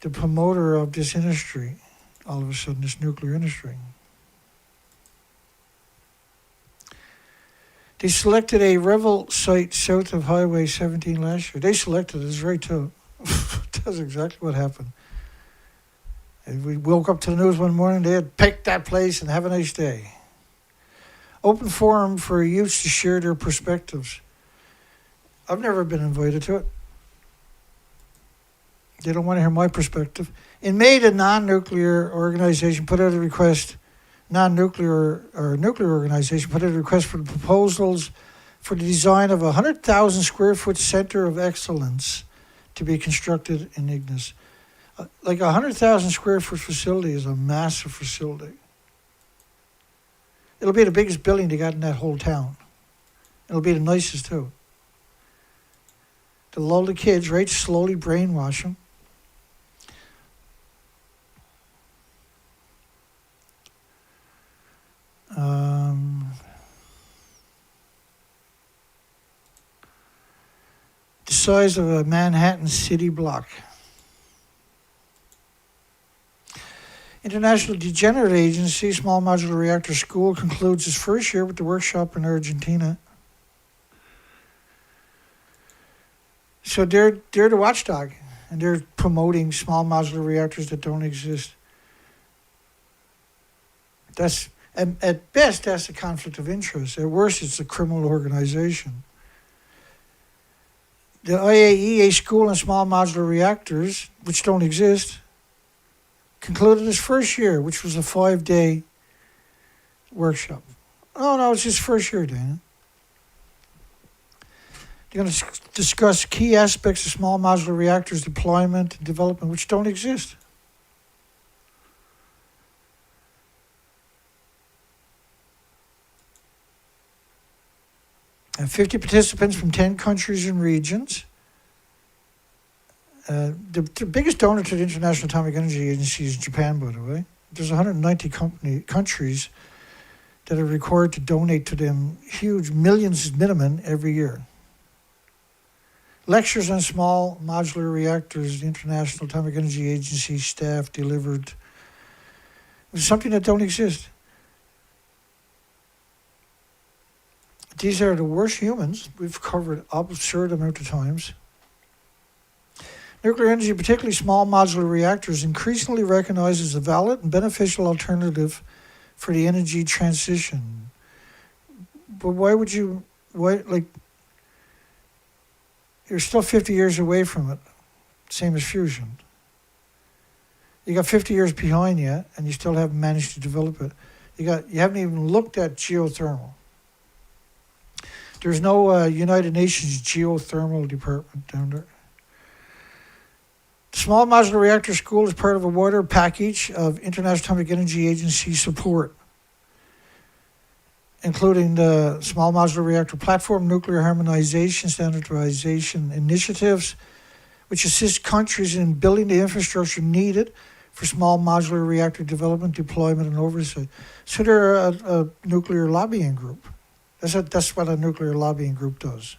promoter of this industry, all of a sudden, this nuclear industry? They selected a revel site south of Highway 17 last year. They selected it, it's right too. That's exactly what happened. And we woke up to the news one morning, they had picked that place and have a nice day. Open forum for youths to share their perspectives. I've never been invited to it. They don't want to hear my perspective. In May, the non-nuclear organization put out a request, non-nuclear or nuclear organization put out a request for proposals for the design of a 100,000 square foot center of excellence to be constructed in Ignace. Like a 100,000 square foot facility is a massive facility. It'll be the biggest building they got in that whole town. It'll be the nicest too. To lull the kids, right? Slowly brainwash them. The size of a Manhattan city block. International Degenerate Agency, Small Modular Reactor School, concludes its first year with the workshop in Argentina. So they're the watchdog, and they're promoting small modular reactors that don't exist. That's at best, that's a conflict of interest. At worst, it's a criminal organization. The IAEA School in Small Modular Reactors, which don't exist, concluded its first year, which was a 5-day workshop. Oh, no, it's his first year, Dana. They're going to discuss key aspects of small modular reactors deployment and development, which don't exist. And 50 participants from 10 countries and regions. The biggest donor to the International Atomic Energy Agency is Japan, by the way. There's 190 countries that are required to donate to them huge millions minimum every year. Lectures on small modular reactors, the International Atomic Energy Agency staff delivered. It's something that don't exist. These are the worst humans we've covered absurd amount of times. Nuclear energy, particularly small modular reactors, increasingly recognized as a valid and beneficial alternative for the energy transition. But why, you're still 50 years away from it, same as fusion. You got 50 years behind you, and you still haven't managed to develop it. You haven't even looked at geothermal. There's no United Nations geothermal department down there. The Small Modular Reactor School is part of a wider package of International Atomic Energy Agency support, including the Small Modular Reactor Platform, Nuclear Harmonization, Standardization initiatives, which assist countries in building the infrastructure needed for small modular reactor development, deployment, and oversight. So they're a nuclear lobbying group. That's what a nuclear lobbying group does.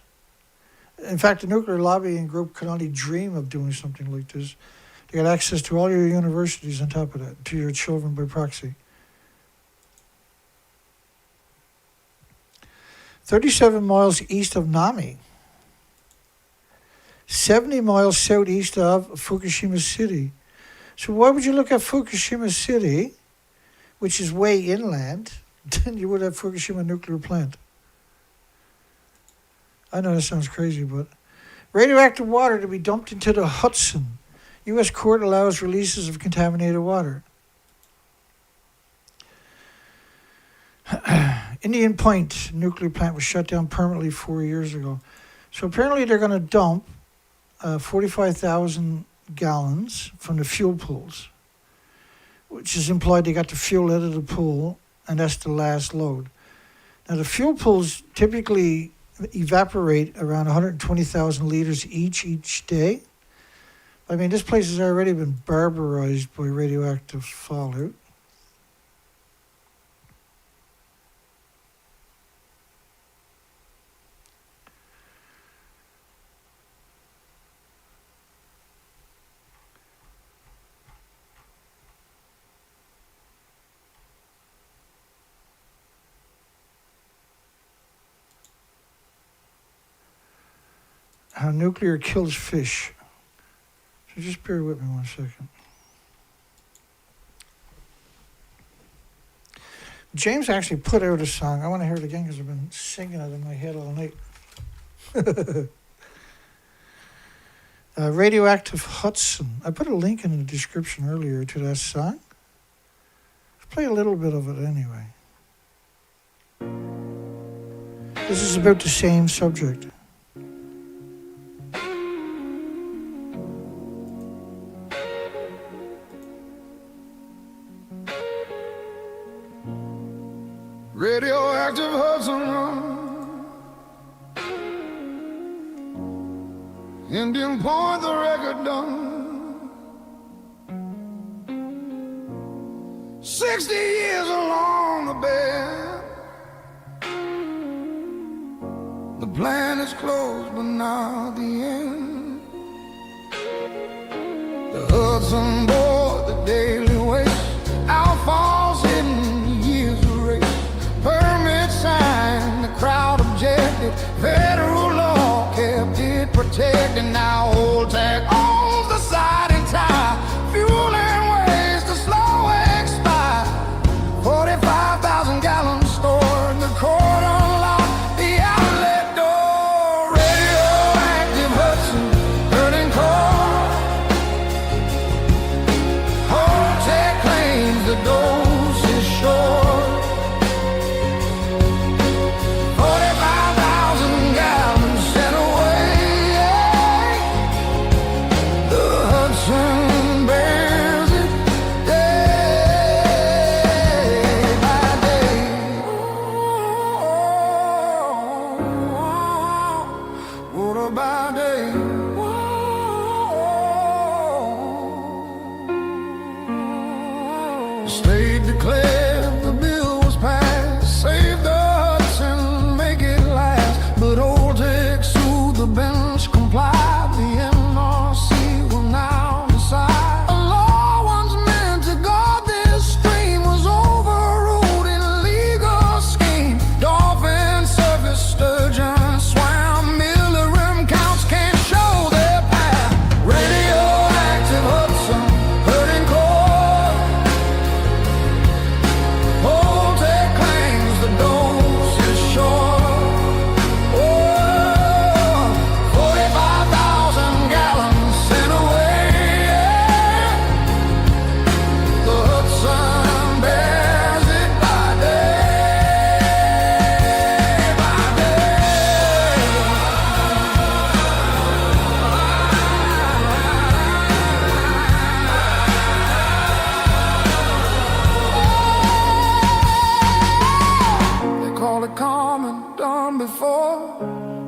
In fact, the nuclear lobbying group can only dream of doing something like this. They got access to all your universities on top of that, to your children by proxy. 37 miles east of Nami. 70 miles southeast of Fukushima City. So why would you look at Fukushima City, which is way inland, than you would at Fukushima nuclear plant? I know that sounds crazy, but radioactive water to be dumped into the Hudson. U.S. court allows releases of contaminated water. Indian Point nuclear plant was shut down permanently 4 years ago. So apparently they're going to dump 45,000 gallons from the fuel pools, which is implied they got the fuel out of the pool, and that's the last load. Now the fuel pools typically evaporate around 120,000 liters each day. I mean, this place has already been barbarized by radioactive fallout. How nuclear kills fish. So just bear with me 1 second. James actually put out a song. I want to hear it again because I've been singing it in my head all night. Radioactive Hudson. I put a link in the description earlier to that song. Let's play a little bit of it anyway. This is about the same subject. Radioactive Hudson, Indian Point, the record done. 60 years along the bed. The plan is closed, but now the end. The Hudson bore the daily waste, outfalls hidden years erased. Permit signed, the crowd objected. Federal law kept it protected. Now old tag owns the side entire. Fuel and waste to slow expire. 45,000 gallons stored. The court unlocked the outlet door. Radioactive Hudson, burning core. Old tag claims the dose is short. call it common, done before.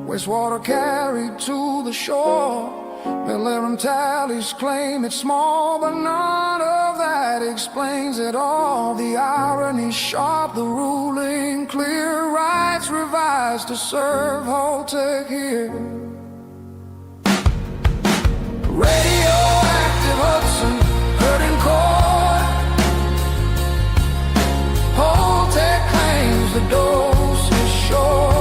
Wastewater carried to the shore. Environmentalists claim it's small, but none of that explains it all. The irony sharp, the ruling clear, rights revised to serve Holtec here. Radioactive Hudson, hurting core. Holtec claims the dose is short.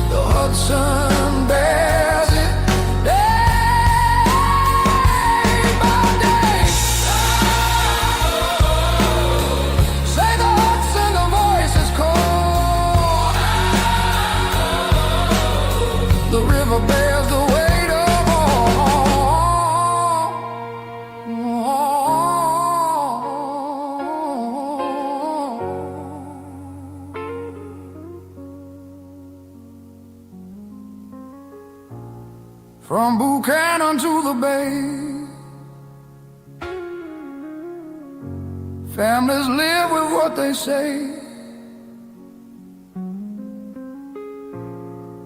Hudson bears it day by day. Say the Hudson, the voice is cold. The river bears the weight of from Buchanan to the Bay, families live with what they say.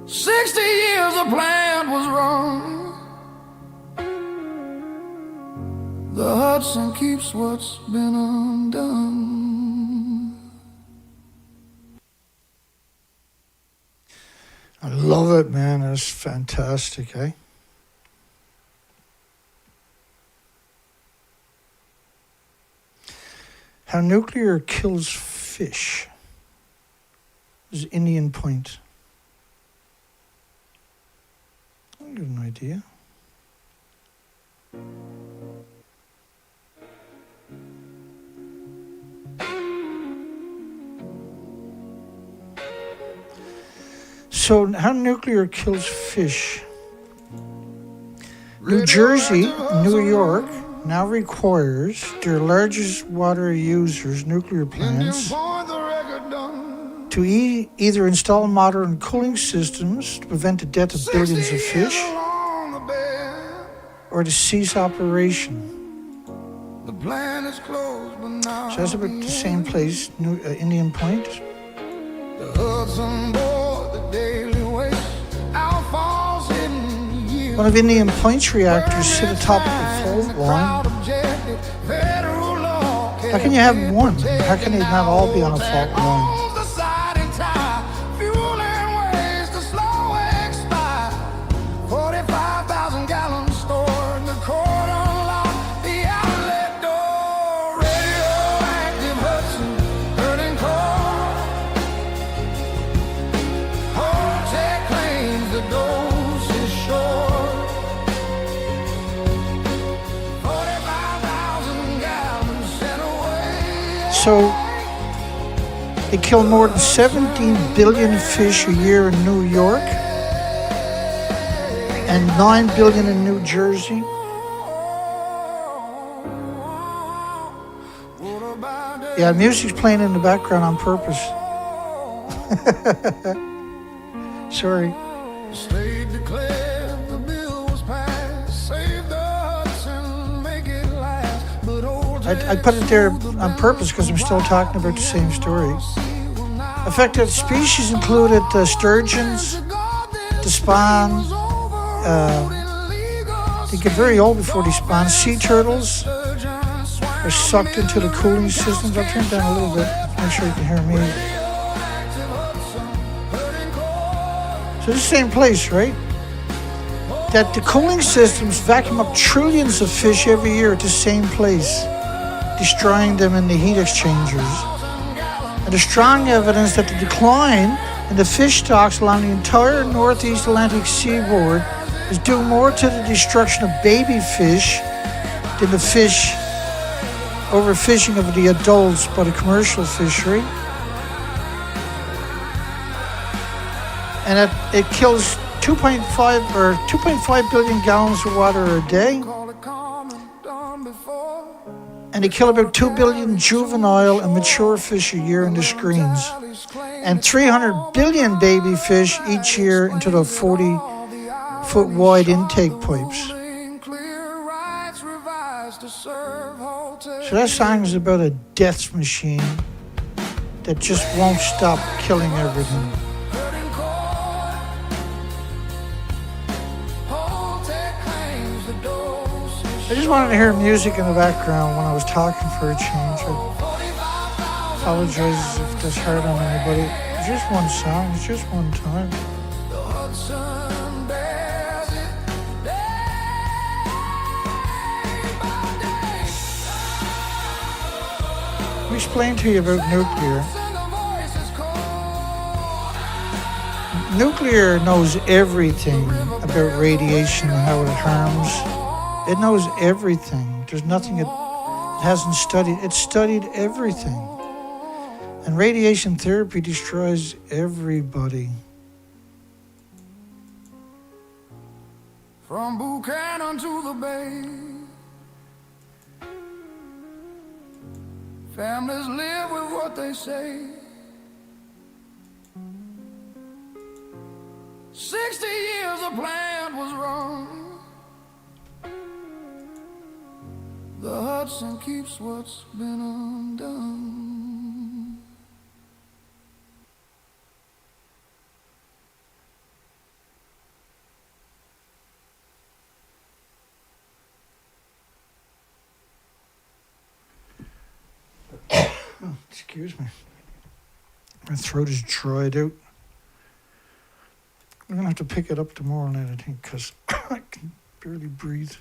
60 years the plant was run. The Hudson keeps what's been undone. I love it, man. That's fantastic, eh? How nuclear kills fish. This is Indian Point. I'll give an idea. So, how nuclear kills fish. New Jersey and New York now requires their largest water users, nuclear plants, to either install modern cooling systems to prevent the death of billions of fish, or to cease operation. So that's about the same place, Indian Point. The Hudson bore the daily waste. Outfalls in years. One of Indian Point's reactors sit atop of the fault line. How can you have one? How can they not all be on a fault line? So they kill more than 17 billion fish a year in New York and 9 billion in New Jersey. Yeah, music's playing in the background on purpose. Sorry. I put it there on purpose because I'm still talking about the same story. Affected species included sturgeons, the spawn. They get very old before they spawn. Sea turtles are sucked into the cooling systems. I'll turn it down a little bit, make sure you can hear me. So the same place, right? That the cooling systems vacuum up trillions of fish every year at the same place, destroying them in the heat exchangers. And there's strong evidence that the decline in the fish stocks along the entire northeast Atlantic seaboard is due more to the destruction of baby fish than the fish overfishing of the adults by the commercial fishery. And it kills 2.5 billion gallons of water a day. And they kill about 2 billion juvenile and mature fish a year in the screens, and 300 billion baby fish each year into the 40-foot wide intake pipes. rise to serve hotels. So that song is about a death machine that just won't stop killing everything. Hurting court. Hotel claims the dose. I just wanted to hear music in the background when I was talking for a change. I apologize if that's hard on anybody. It's just one song, it's just one time. The Hudson bears it day by day. Let me explain to you about nuclear. And the voice is cold. Nuclear knows everything about radiation and how it harms. It knows everything. There's nothing it hasn't studied. It's studied everything. And radiation therapy destroys everybody. From Buchanan to the Bay, families live with what they say. 60 years the plant was wrong. The Hudson keeps what's been undone. Oh, excuse me. My throat is dried out. I'm going to have to pick it up tomorrow night, I think, because I can barely breathe.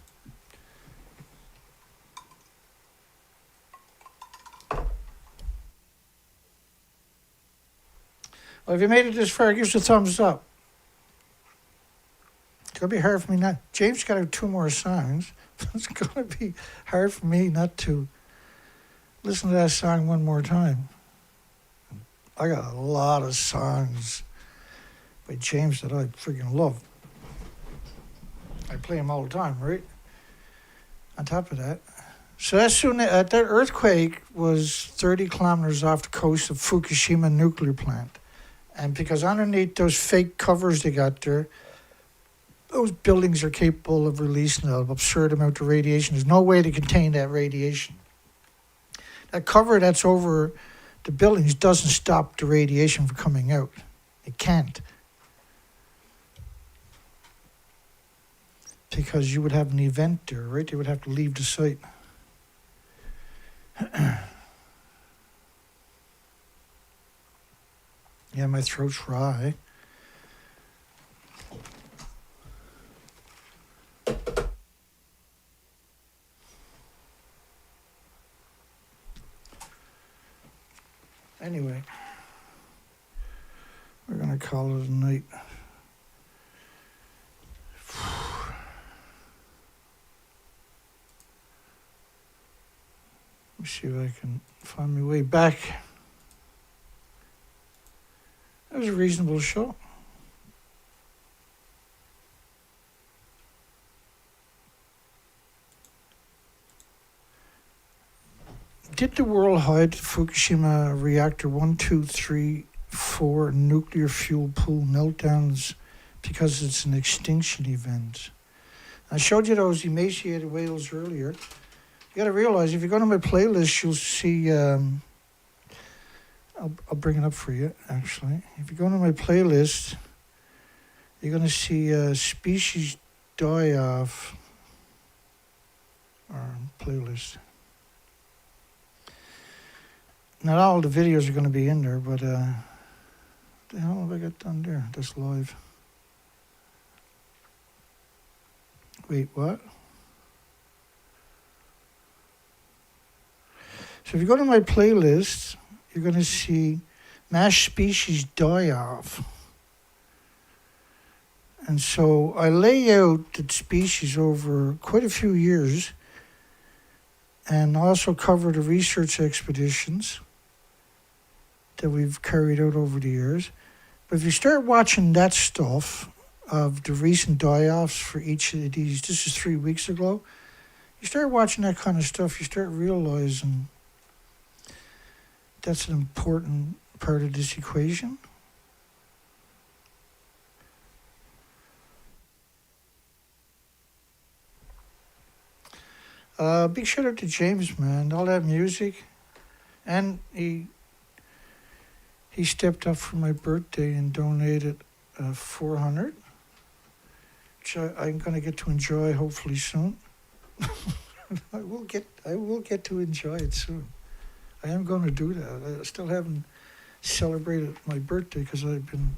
Well, if you made it this far, give us a thumbs up. It's going to be hard for me not... James got out 2 more songs. It's going to be hard for me not to listen to that song one more time. I got a lot of songs by James that I freaking love. I play them all the time, right? On top of that. So that's soon, that earthquake was 30 kilometers off the coast of Fukushima nuclear plant. And because underneath those fake covers they got there, those buildings are capable of releasing an absurd amount of radiation. There's no way to contain that radiation. That cover that's over the buildings doesn't stop the radiation from coming out. It can't. Because you would have an event there, right? They would have to leave the site. Yeah, my throat's dry. Anyway, we're going to call it a night. Let me see if I can find my way back. That was a reasonable show. Did the world hide Fukushima reactor 1, 2, 3, 4 nuclear fuel pool meltdowns because it's an extinction event? I showed you those emaciated whales earlier. You got to realize, if you go to my playlist, you'll see... I'll bring it up for you, actually. If you go to my playlist, you're going to see species die off. Our playlist. Not all the videos are going to be in there, but what the hell have I got done there? That's live. Wait, what? So if you go to my playlist, you're going to see mass species die off. And so I lay out the species over quite a few years, and also cover the research expeditions that we've carried out over the years. But if you start watching that stuff of the recent die-offs for each of these, this is 3 weeks ago, you start watching that kind of stuff, you start realizing that's an important part of this equation. Big shout out to James, man. All that music. And he stepped up for my birthday and donated 400, which I'm going to get to enjoy hopefully soon. I will get to enjoy it soon. I am going to do that. I still haven't celebrated my birthday because I've been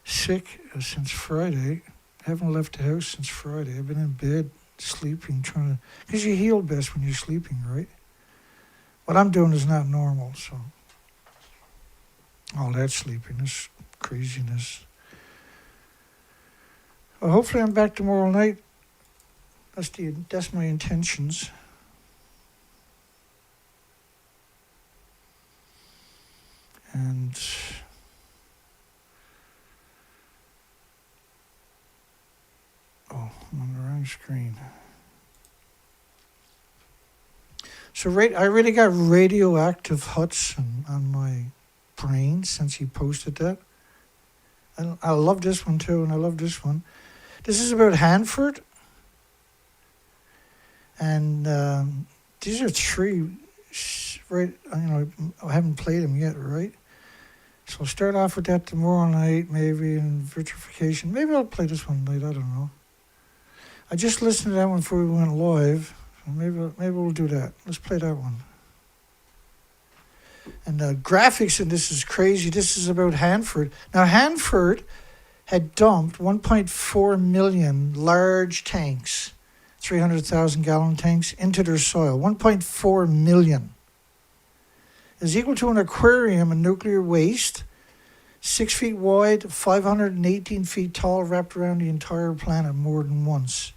sick since Friday. I haven't left the house since Friday. I've been in bed, sleeping, trying to... Because you heal best when you're sleeping, right? What I'm doing is not normal, so... All that sleepiness, craziness. Well, hopefully I'm back tomorrow night. That's my intentions. And... Oh, I'm on the wrong screen. So I really got Radioactive Hudson on my brain since he posted that. And I love this one too, and I love this one. This is about Hanford. And these are three, right? I haven't played them yet, right? So I'll start off with that tomorrow night, maybe in vitrification. Maybe I'll play this one late, I don't know. I just listened to that one before we went live. So maybe we'll do that. Let's play that one. And the graphics in this is crazy. This is about Hanford. Now, Hanford had dumped 1.4 million large tanks, 300,000 gallon tanks, into their soil. 1.4 million is equal to an aquarium of nuclear waste, 6 feet wide, 518 feet tall, wrapped around the entire planet more than once.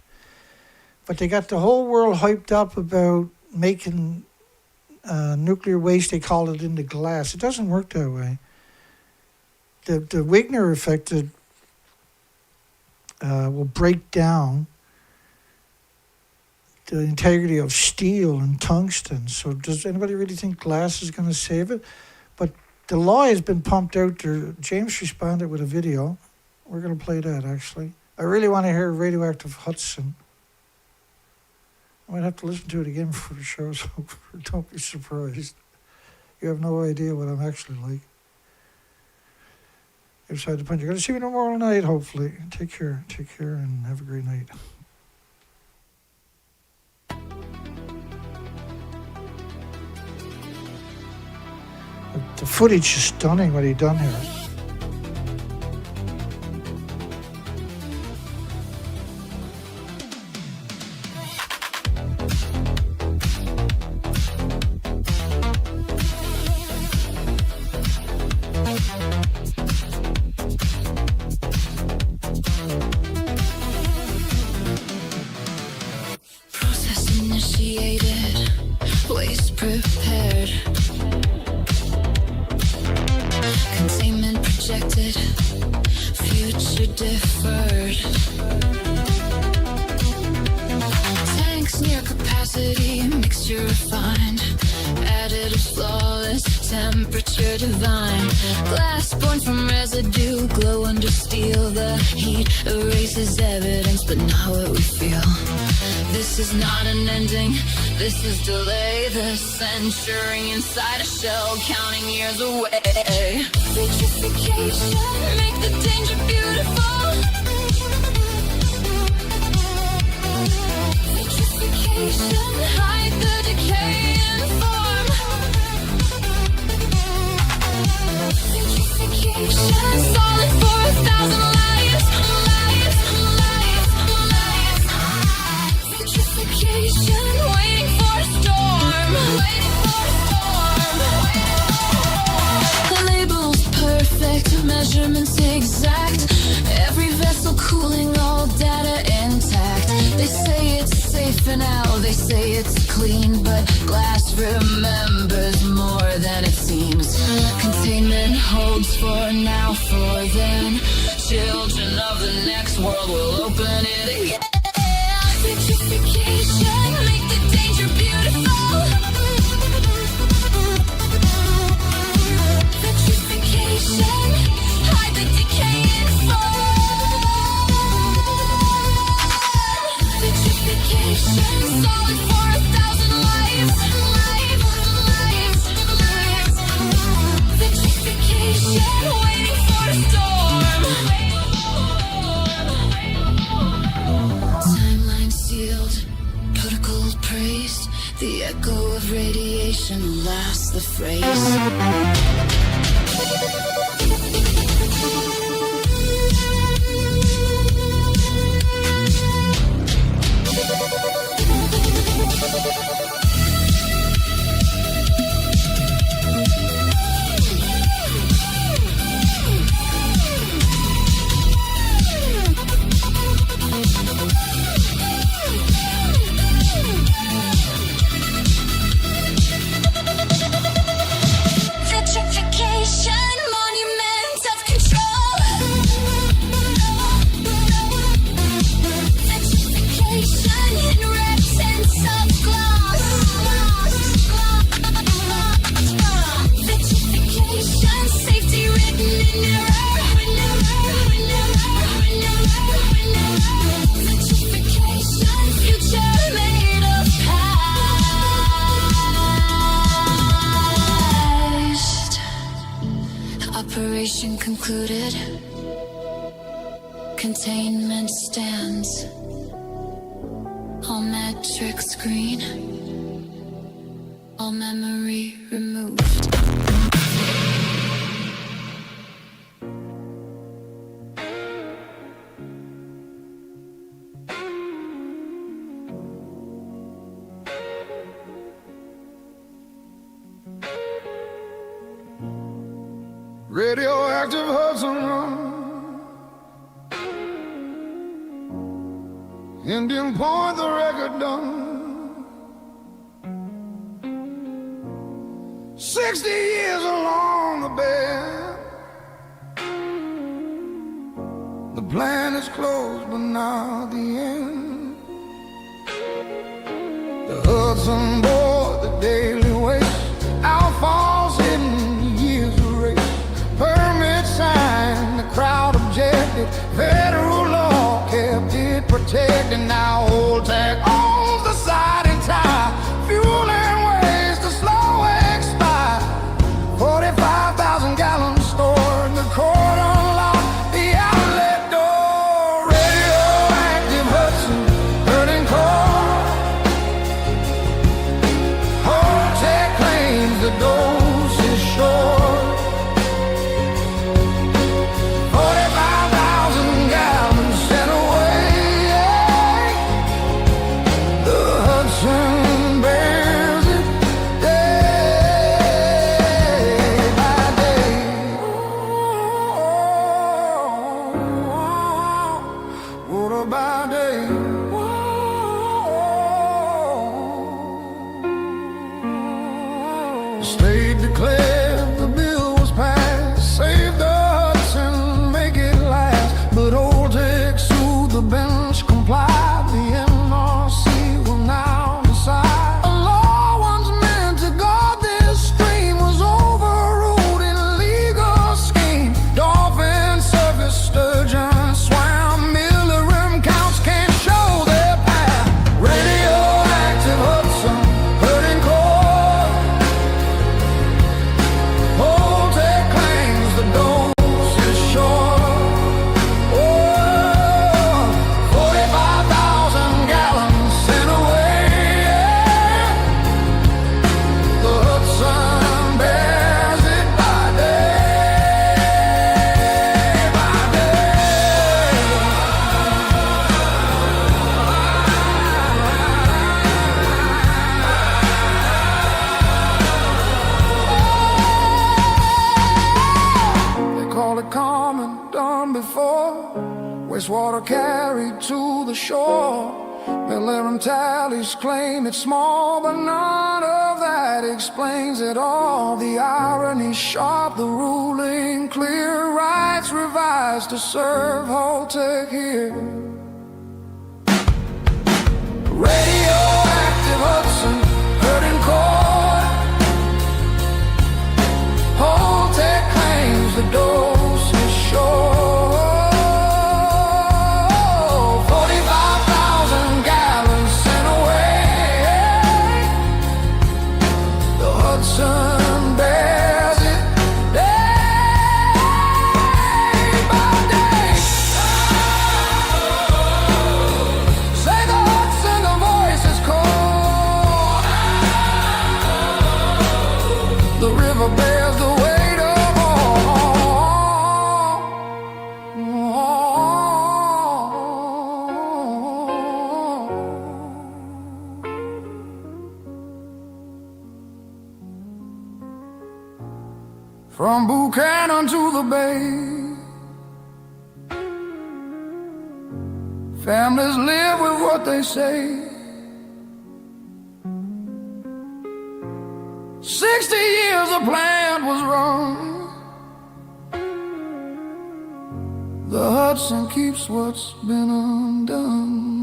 But they got the whole world hyped up about making nuclear waste, they call it, into glass. It doesn't work that way. The Wigner effect will break down the integrity of steel and tungsten. So does anybody really think glass is going to save it? But the law has been pumped out there. James responded with a video. We're going to play that, actually. I really want to hear Radioactive Hudson. I might have to listen to it again before the show, so don't be surprised. You have no idea what I'm actually like. Inside the punch. You're going to see me tomorrow night, hopefully. Take care, and have a great night. The footage is stunning, what he done here. Process initiated, waste prepared. Containment projected, future deferred. Tanks near capacity, mixture refined. Additives flawless, temperature divine. Glass born from residue, glow under steel. The heat erases evidence, but not what we feel. This is not an ending, this is delay. The century inside a shell, counting years away. Vitrification, make the danger beautiful. Vitrification, hide the decay in form. Vitrification, solid for 1,000 lives. Vitrification, waiting for a storm. Labels perfect, measurements exact. Every vessel cooling, all data intact. They say it's safe for now, they say it's clean, but glass remembers more than it seems. Containment holds for now, for then. Children of the next world will open it again. Vitrification, make the danger beautiful. Vitrification, hide the decay in form. Vitrification, solid form. praised. The echo of radiation will last the phrase. Operation concluded. Containment stands. All metrics green. All memory removed. Radioactive Hudson Run, Indian Point, the record done. 60 years along the bed. The plan is closed, but not the end. The Hudson board, the daily waste, outfalls in years of race. Permit sign, the crowd objected. Federal law kept it protected. Now old tech owns the side and tie. Fuel and waste, the slow expire. 45,000 gallons stored. The court unlocked the outlet door. Radioactive Hudson, burning core. Old tech claims the dose is short. State declared the bill was passed, save the Hudson, make it last. But old tech sued the bench, complied. The NRC will now decide. A law once meant to guard this stream was overruled in a legal scheme. Dolphin, surface, sturgeon, swam, milligram counts can't show their path. Radioactive Hudson, hurting core. Old tech claims the dose is short. Oh, 45,000 gallons sent away. The Hudson bears it by day by day. They call it common, done before. Wastewater carried to the shore. Environmentalists claim it's small, but none of that explains it all. The irony sharp, the ruling clear. Rights revised to serve Holtec here. Radioactive Hudson, hurting core. Holtec claims the dose is short. 45,000 gallons sent away. The Hudson bears it day by day. from Buchanan to the Bay. Families live with what they say. 60 years the plant was run. The Hudson keeps what's been undone.